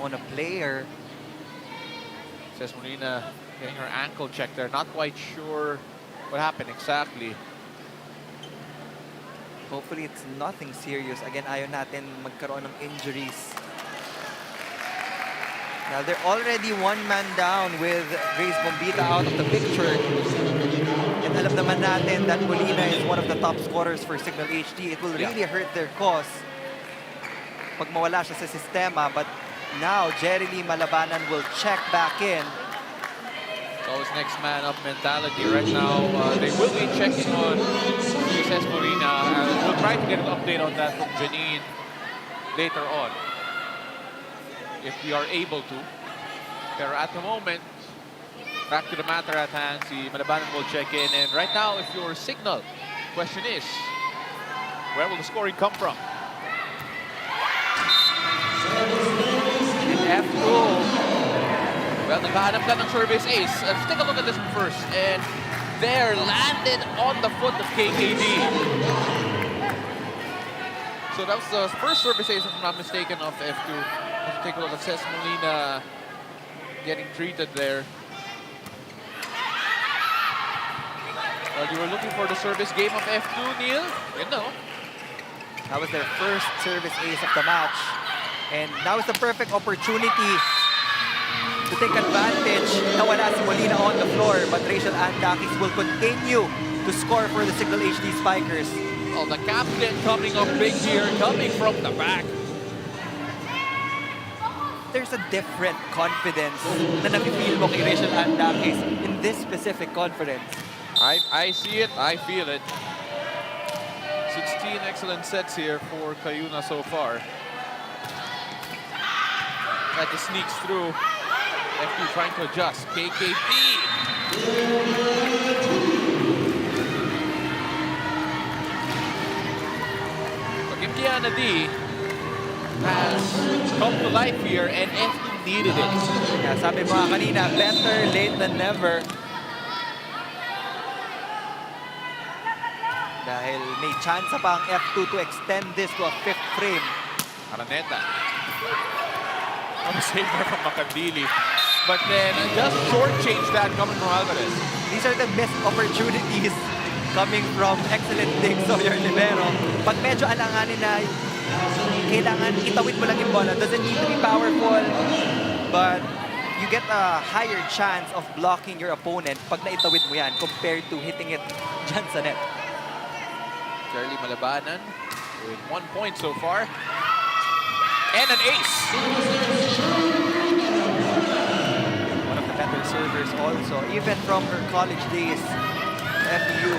on a player. Says Molina getting her ankle checked there. Not quite sure what happened exactly. Hopefully it's nothing serious. Again, ayaw natin magkaroon ng injuries. Now they're already 1 man down with Grace Bombita out of the picture. And alam naman natin that Molina is one of the top scorers for Signal HD. It will really hurt their cause pag mawala siya sa sistema. But now, Jerry Lee Malabanan will check back in. It's always next man up mentality right now. They will be checking on Cess Molina. We'll try to get an update on that from Janine later on, if we are able to. Pero at the moment, back to the matter at hand, si Malabanan will check in. And right now, if you're Signal, question is, where will the scoring come from? In F2, well, naghahanap ka ng service ace. Let's take a look at this one first. And there, landed on the foot of KKD. So that was the first service ace, if I'm not mistaken, of F2. Let's take a look at Cess Molina getting treated there. Well, you were looking for the service game of F2, Neil? You know. that was their first service ace of the match. And now is the perfect opportunity to take advantage. Nawala si Molina on the floor, but Rachel Andakis will continue to score for the Signal HD Spikers. Oh, the captain coming up big here, coming from the back. There's a different confidence na nafe-feel mo kay Rachel Andakis in this specific conference. I see it, I feel it. 16 excellent sets here for Cayuna so far. That just sneaks through. FP trying to adjust. KKD. Pagimkiana D has come to life here and FP needed it. Yeah, sabi mo nga kanina, better late than never. dahil may chance pa ang F2 to extend this to a 5th frame. Araneta. On the save there from Makandili. But then just shortchange that coming from Alvarez. These are the missed opportunities coming from excellent digs of your libero. Pag medyo alanganin na, kailangan itawid mo lang yung bola. Doesn't need to be powerful, but you get a higher chance of blocking your opponent pag naitawid mo yan compared to hitting it dyan sa net. Charlie Malabanan with 1 point so far. And an ace. One of the better servers also, even from her college days, FU.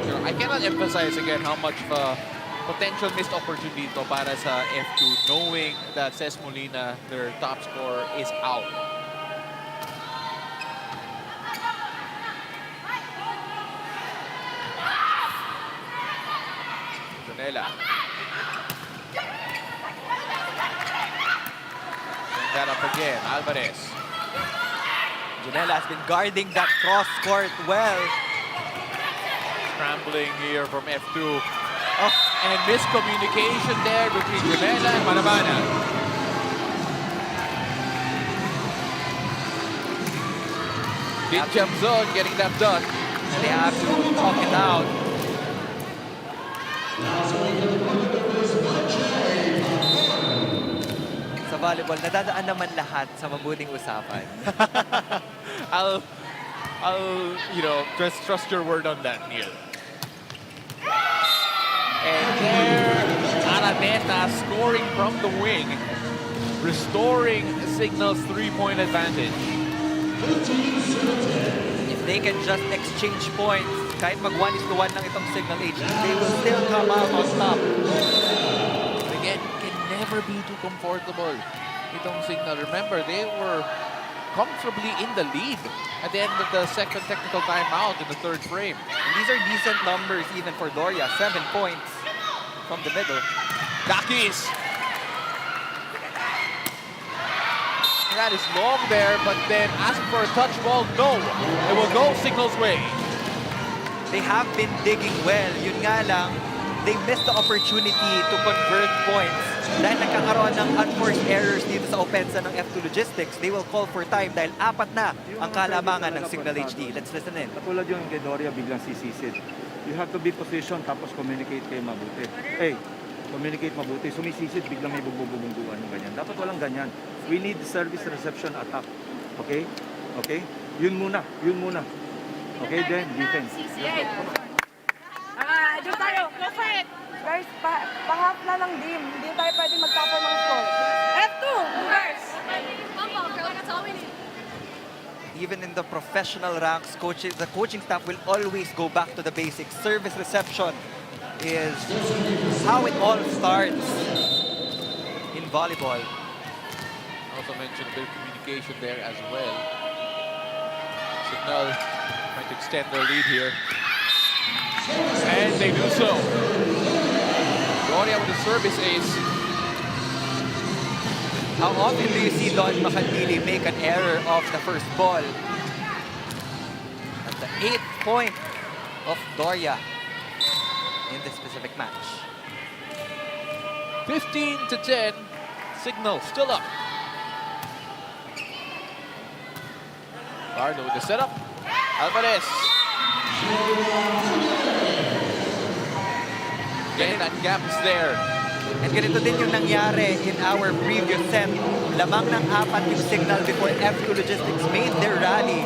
You know, I cannot emphasize again how much of a potential missed opportunity to para sa F2, knowing that Ces Molina, their top scorer, is out. Janela. Bring that up again, Alvarez. Janela has been guarding that cross court well. Scrambling here from F2. Oh, and miscommunication there between Janela and Manabana. Big jump zone getting that done. And they have to talk it out. Sa volleyball, nadadaan naman lahat sa mabuting usapan. I'll, you know, just trust your word on that, Neil. And there, Araneta scoring from the wing, restoring Signal's 3-point advantage. If they can just exchange points, kahit mag 1-1 lang itong Signal HD, they will still come out on top. But again, can never be too comfortable. Itong Signal, remember, they were comfortably in the lead at the end of the second technical timeout in the 3rd frame. And these are decent numbers even for Doria. 7 points from the middle. Dakis. That is long there, but then asking for a touch ball, no. It will go Signal's way. They have been digging well. Yun nga lang, they missed the opportunity to convert points. Dahil nagkakaroon ng unforced errors dito sa opensa ng F2 Logistics, they will call for time dahil 4 na ang kalamangan ng Signal HD. Let's listen in. Katulad yung kay Doria biglang sisisid. You have to be positioned tapos communicate kayo mabuti. Hey, communicate mabuti. Sumisisid, biglang may bububungguan yung ganyan. Dapat walang ganyan. We need service reception attack. Okay? Okay? Yun muna. Yun muna. Okay, then defense. Diyan tayo. Go for it. Guys, pahap na lang dim. Hindi tayo pwede magtapon ng score. F2, movers. Even in the professional ranks, the coaching staff will always go back to the basics. Service reception is how it all starts in volleyball. Also mentioned a bit of communication there as well. Signal trying to extend their lead here. And they do so. Doria with a service ace. How often do you see Don Makandili make an error off the first ball? At the 8th point of Doria in this specific match. 15-10. Signal still up. Bardo with the setup. Alvarez. Again, that gap is there. And ganito din yung nangyari in our previous set. Lamang ng 4 yung Signal before F2 Logistics made their rally.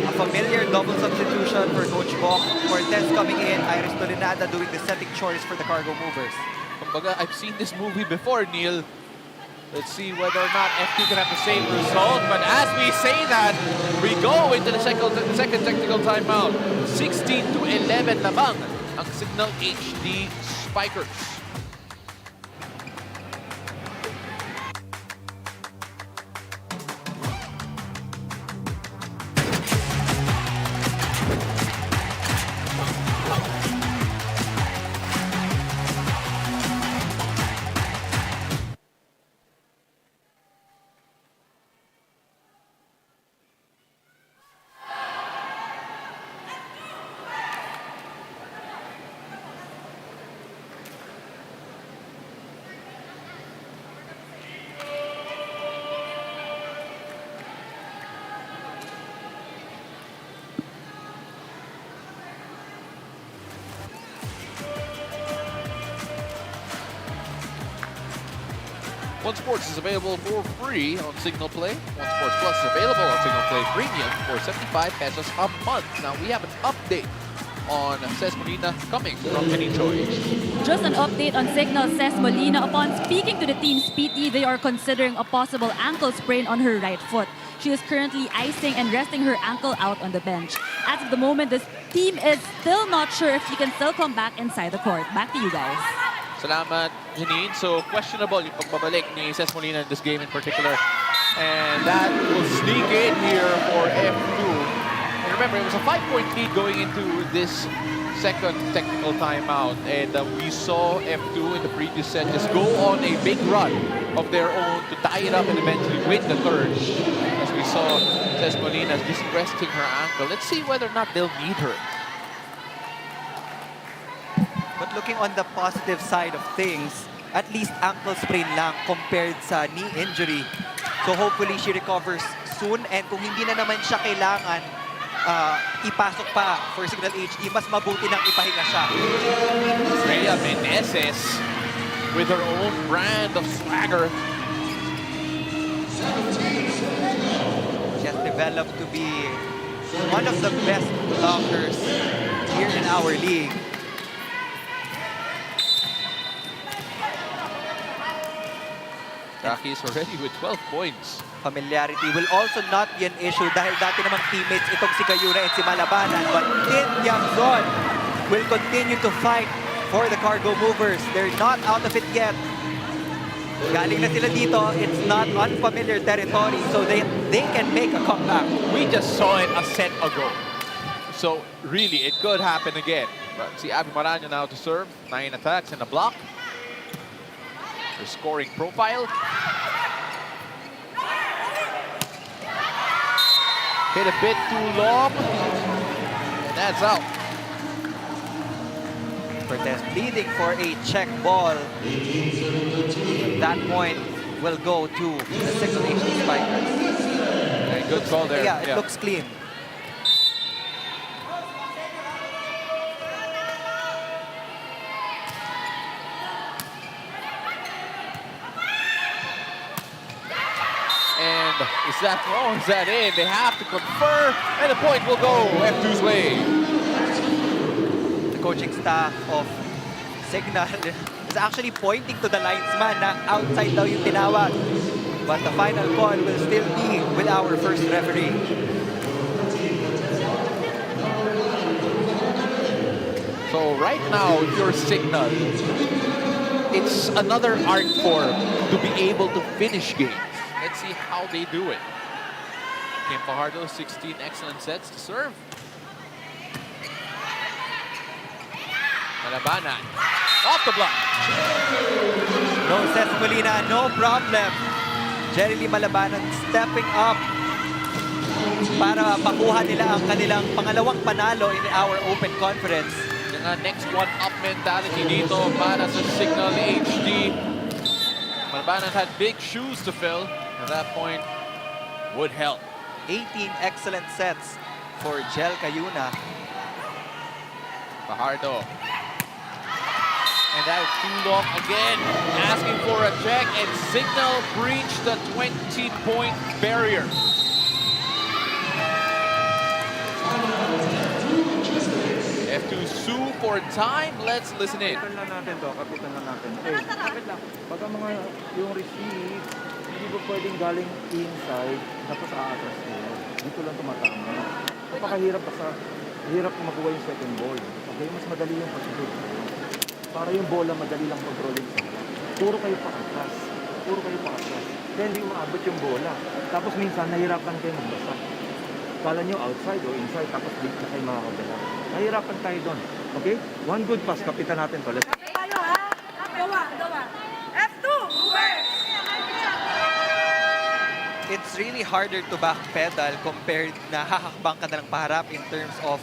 A familiar double substitution for Coach Bok. Cortez coming in, Iris Tolinada doing the setting chores for the Cargo Movers. Kumbaga, I've seen this movie before, Neil. Let's see whether or not FT can have the same result. But as we say that, we go into the second technical timeout. 16-11 lamang ang Signal HD Spikers. One Sports is available for free on Signal Play. One Sports Plus is available on Signal Play Premium for 75 pesos a month. Now we have an update on Ces Molina coming from Mini Choice. Just an update on Signal. Ces Molina, upon speaking to the team's PT, they are considering a possible ankle sprain on her right foot. She is currently icing and resting her ankle out on the bench. As of the moment, this team is still not sure if she can still come back inside the court. Back to you guys. Salamat, Janine. So, questionable yung pagbabalik ni Ces Molina in this game in particular. And that will sneak in here for F2. And remember, it was a 5-point lead going into this second technical timeout. And we saw F2 in the previous set just go on a big run of their own to tie it up and eventually win the third. As we saw Ces Molina just resting her ankle. Let's see whether or not they'll need her. But looking on the positive side of things, at least ankle sprain lang compared sa knee injury. So hopefully she recovers soon. And kung hindi na naman siya kailangan ipasok pa for Signal HD, mas mabuti nang ipahinga siya. Rhea Meneses with her own brand of swagger. She has developed to be one of the best blockers here in our league. Rockies already with 12 points. Familiarity will also not be an issue dahil dati namang teammates itong si Kayuna and si Malabanan. But Tin Tiangzon will continue to fight for the cargo movers. They're not out of it yet. Galing na sila dito. It's not unfamiliar territory, so they can make a comeback. We just saw it a set ago. So really, it could happen again. But see Abby Marano now to serve. 9 attacks and a block. Her scoring profile. Hit a bit too long. And that's out. Cortez pleading for a check ball. That point will go to the Signal HD Spikers. Okay, good call there. Yeah, it looks clean. And is that wrong? Is that in? They have to confer, and the point will go F2's way. The coaching staff of Signal is actually pointing to the linesman na outside daw yung tinawag. But the final call will still be with our first referee. So right now, if you're Signal, it's another art form to be able to finish games. Let's see how they do it. Kim Fajardo, 16 excellent sets to serve. Malabanan, off the block. No, Ces Molina, no problem. Jerry Lee Malabanan stepping up para makuha nila ang kanilang pangalawang panalo in our open conference. Yung next one up mentality dito para sa Signal HD. Malabanan had big shoes to fill. At that point, would help. 18 excellent sets for Jel Cayuna. Fajardo. And that is too long again. Asking for a check, and Signal breached the 20-point barrier. F2 sue for time. Let's listen in. Kapitan lang natin to, kapitan lang natin. Baka mga yung receive, hindi ba pwedeng galing inside, tapos aatras nila. Dito lang tumatama. Napakahirap basta, hirap makuha yung second ball. Okay, mas madali yung pag-shoot. Para yung bola madali lang pag-rolling sa bola. Puro kayo pakatras. Puro kayo pakatras. Kaya hindi maabot yung bola. Tapos minsan, nahirapan kayo magbasa. Kala nyo outside o inside, tapos di na kayo makakagala. Nahirapan tayo doon. Okay? One good pass, kapitan natin to. Let's Tayo ha? Dawa. F2, movers! It's really harder to backpedal compared na hahakbang ka na lang paharap in terms of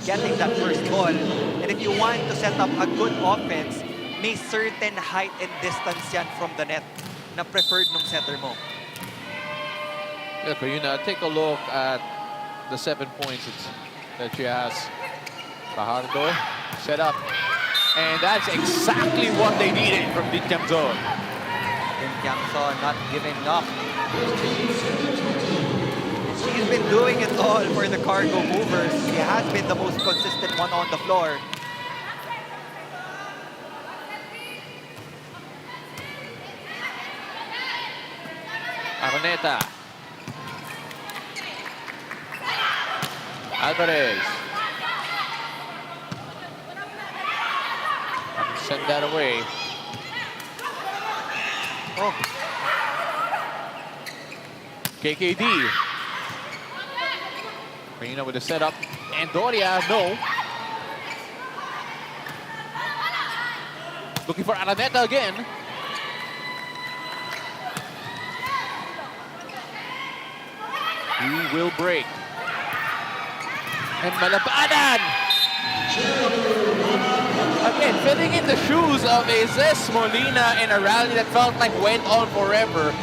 getting that first ball. And if you want to set up a good offense, may certain height and distance yan from the net na preferred ng setter mo. Yeah, but take a look at the 7 points that she has. Fajardo set up. And that's exactly what they needed from Tin Tiangzon. And Kyangso not giving up. He's been doing it all for the cargo movers. He has been the most consistent one on the floor. Araneta. Alvarez. Send that away. Oh, KKD. Reina with the setup. And Doria, no. Looking for Araneta again. He will break. And Malabanan! Again, fitting in the shoes of a Zes Molina in a rally that felt like went on forever.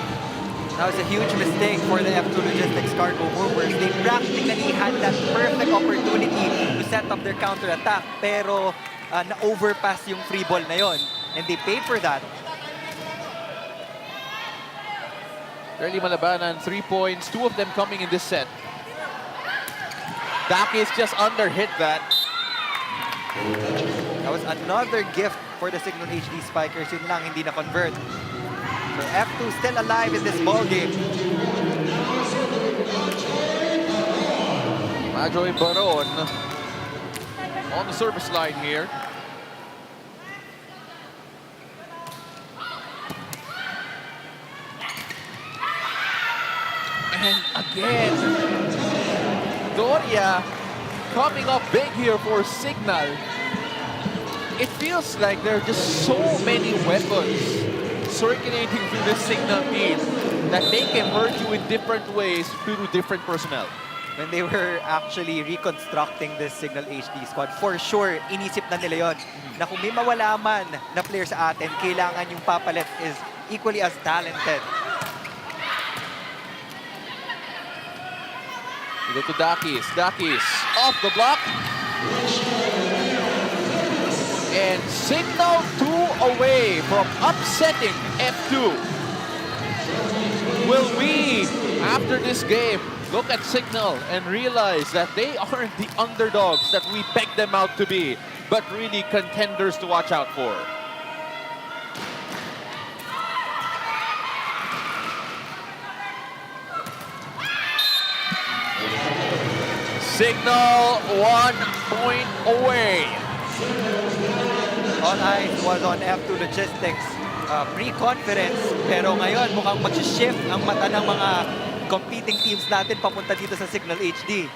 that was a huge mistake for the F2 Logistics cargo movers. They practically had that perfect opportunity to set up their counter-attack, pero na-overpass yung free ball na yon, and they paid for that. Early Malabanan, 3 points, 2 of them coming in this set. Dakis just under-hit that. That was another gift for the Signal HD Spikers. Yun lang, hindi na-convert. So F2 still alive in this ballgame. Majoy Baron on the service line here. And again, Doria coming up big here for Signal. It feels like there are just so many weapons circulating through the Signal team that they can hurt you in different ways through different personnel. When they were actually reconstructing this Signal HD squad, for sure, inisip na nila yon na kung may mawala man na player sa atin, kailangan yung papalit is equally as talented. We go to Dakis. Dakis off the block. And Signal 2 away from upsetting F2. Will we, after this game, look at Signal and realize that they aren't the underdogs that we pegged them out to be, but really contenders to watch out for? Signal 1 point away. All eyes was on F2 Logistics. Pre-confidence, pero ngayon mukhang mag-shift ang mata ng mga competing teams natin papunta dito sa Signal HD.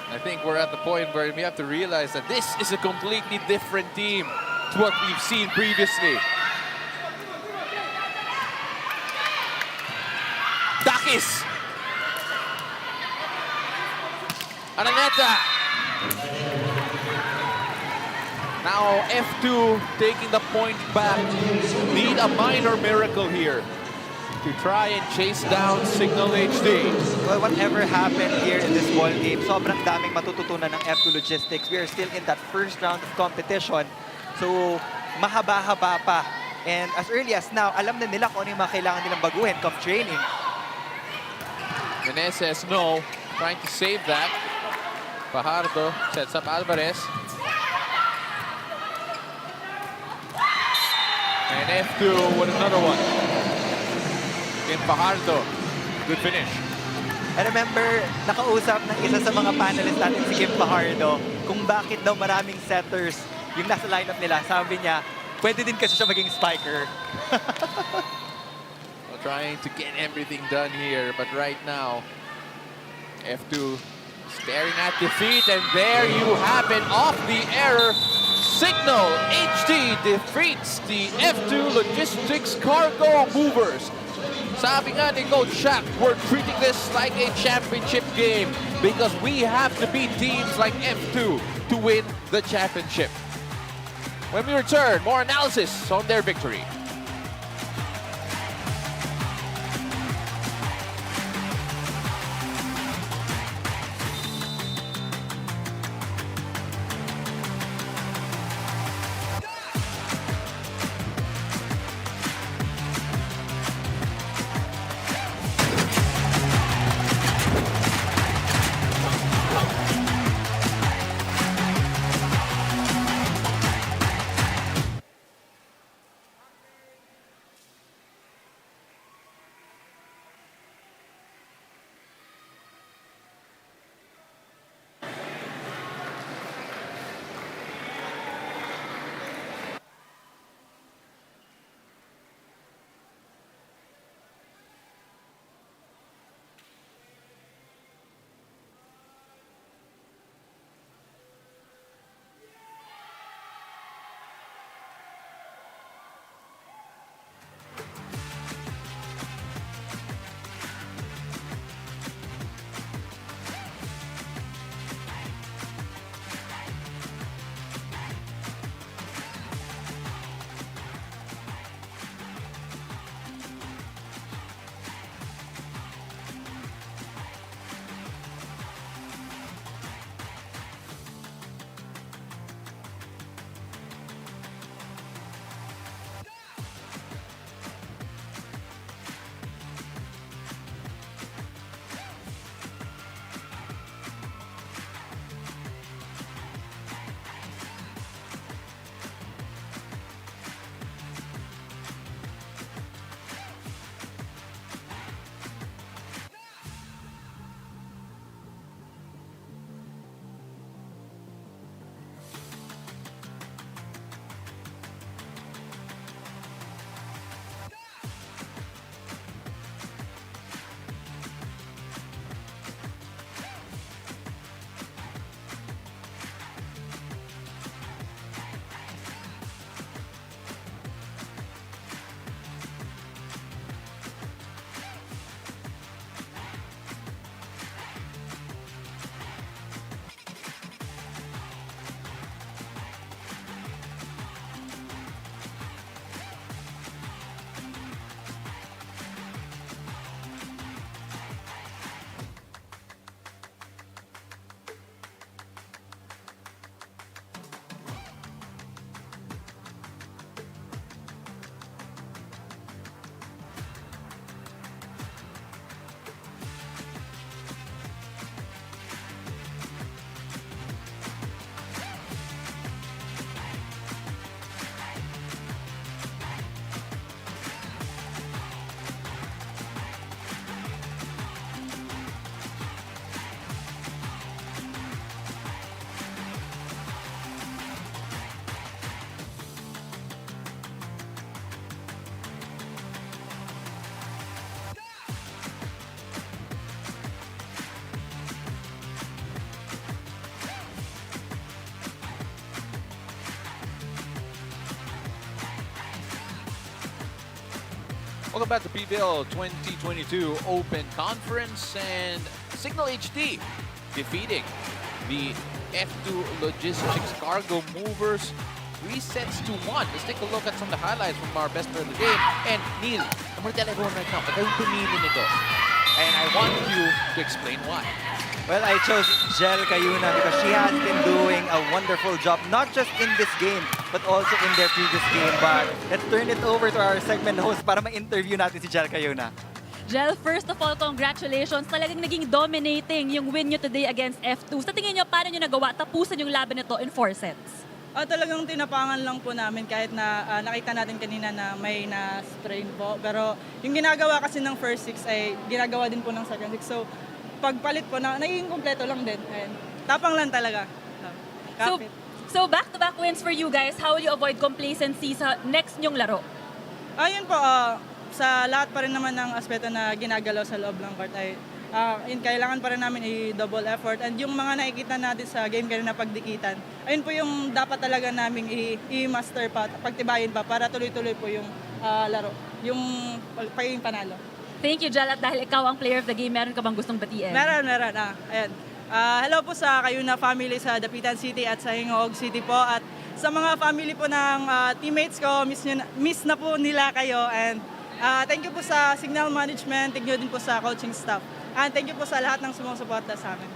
I think we're at the point where we have to realize that this is a completely different team to what we've seen previously. Dakis! Araneta! Now F2 taking the point back. Need a minor miracle here to try and chase down Signal HD. Well, whatever happened here in this ball game, sobrang daming matututunan ng F2 Logistics. We are still in that first round of competition. So, mahaba-haba pa. And as early as now, alam na nila kung ano yung mga kailangan nilang baguhin come training. Meneses, no. Trying to save that. Fajardo sets up Alvarez. And F2 with another one. Again, Fajardo. Good finish. I remember, nakausap ng isa sa mga panelists natin si Kim Fajardo kung bakit daw maraming setters yung nasa lineup nila. Sabi niya, pwede din kasi siya maging spiker. Well, trying to get everything done here, but right now, F2 staring at defeat, and there you have it, off the error. Signal HD defeats the F2 Logistics Cargo Movers. Sabi nga ni Coach Shaq, we're treating this like a championship game because we have to beat teams like F2 to win the championship. When we return, more analysis on their victory. Welcome back to PVL 2022 Open Conference, and Signal HD defeating the F2 Logistics Cargo Movers 3 sets to 1. Let's take a look at some of the highlights from our best player of the game. And Neil, I'm going to tell everyone right now, pagkayong pumili nito. And I want you to explain why. Well, I chose Jel Cayuna because she has been doing a wonderful job, not just in this game, but also in their previous game. But let's turn it over to our segment host para ma-interview natin si Jel Cayuna. Jel, first of all, congratulations. Talagang naging dominating yung win nyo today against F2. Sa tingin nyo, paano nyo nagawa tapusan yung laban nito in 4 sets? Talagang tinapangan lang po namin kahit na nakita natin kanina na may na-strain po. Pero yung ginagawa kasi ng first 6 ay ginagawa din po ng second 6. So pagpalit po, naging kompleto lang din. And tapang lang talaga. Kapit. So back-to-back wins for you guys. How will you avoid complacency sa next nyong laro? Ayun po, sa lahat pa rin naman ng aspeto na ginagalaw sa loob ng court ay kailangan pa rin namin i-double effort. And yung mga nakikita natin sa game kanina pagdikitan, ayun po yung dapat talaga namin i-master pa, pagtibayin pa para tuloy-tuloy po yung laro, yung pagiging panalo. Thank you, Jel. At dahil ikaw ang player of the game, meron ka bang gustong batiin? Meron. Ayan. Hello po sa Cayuna family sa Dapitan City at sa Hingoog City po. At sa mga family po ng teammates ko, miss na po nila kayo. And thank you po sa Signal Management, thank you din po sa coaching staff. And thank you po sa lahat ng sumusuporta sa amin.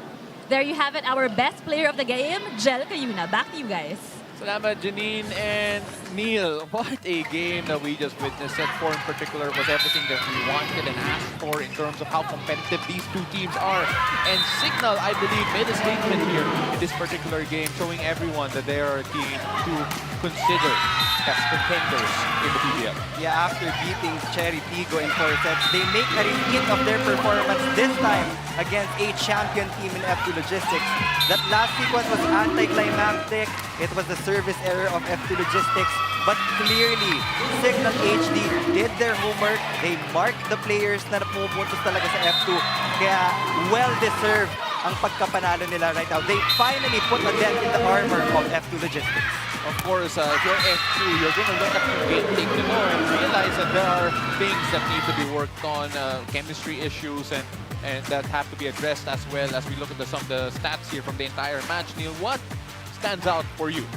There you have it, our best player of the game, Jel Cayuna. Back to you guys. Salamat, Janine and Neil. What a game that we just witnessed. Set 4 in particular was everything that we wanted and asked for in terms of how competitive these two teams are. And Signal, I believe, made a statement here in this particular game, showing everyone that they are a team to consider as contenders in the PVL. Yeah, after beating Cherry Pigo in 4 sets, they make a repeat of their performance this time against a champion team in F2 Logistics. That last sequence was anticlimactic. It was the service error of F2 Logistics. But clearly, Signal HD did their homework. They marked the players na pumupuntos talaga sa F2. Kaya well-deserved ang pagkapanalo nila right now. They finally put a dent in the armor of F2 Logistics. Of course, if you're F2, you're going to look at your game take the more and realize that there are things that need to be worked on, chemistry issues, and that have to be addressed as well as we look at some of the stats here from the entire match. Neil, what stands out for you?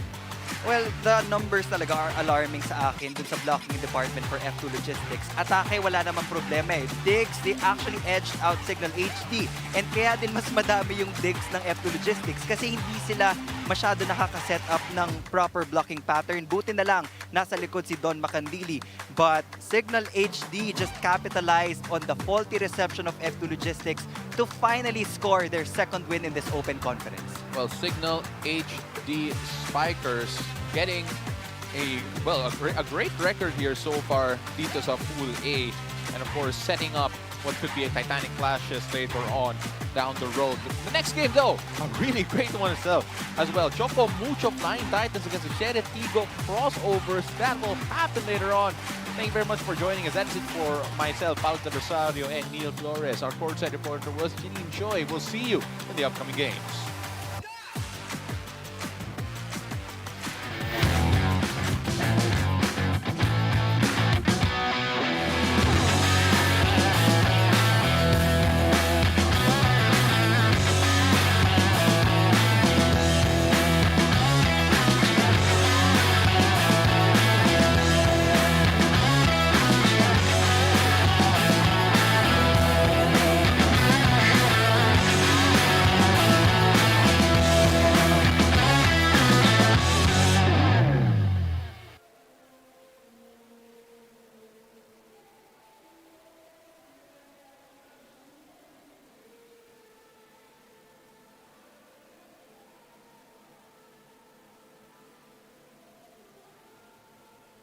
Well, the numbers talaga are alarming sa akin dun sa blocking department for F2 Logistics. Atake, wala namang problema eh. Digs, they actually edged out Signal HD. And kaya din mas madami yung digs ng F2 Logistics kasi hindi sila masyado nakaka-set up ng proper blocking pattern. Buti na lang, nasa likod si Don Macandili. But Signal HD just capitalized on the faulty reception of F2 Logistics to finally score their second win in this open conference. Well, Signal HD Spikers getting a great record here so far dito sa Pool A, and of course setting up what could be a Titanic clashes later on down the road. The next game though, a really great one itself as well. Choco Mucho Flying Titans against the Sheriff Tigo crossovers. That will happen later on. Thank you very much for joining us. That's it for myself, Paul de Rosario, and Neil Flores. Our courtside reporter was Janine Choi. We'll see you in the upcoming games.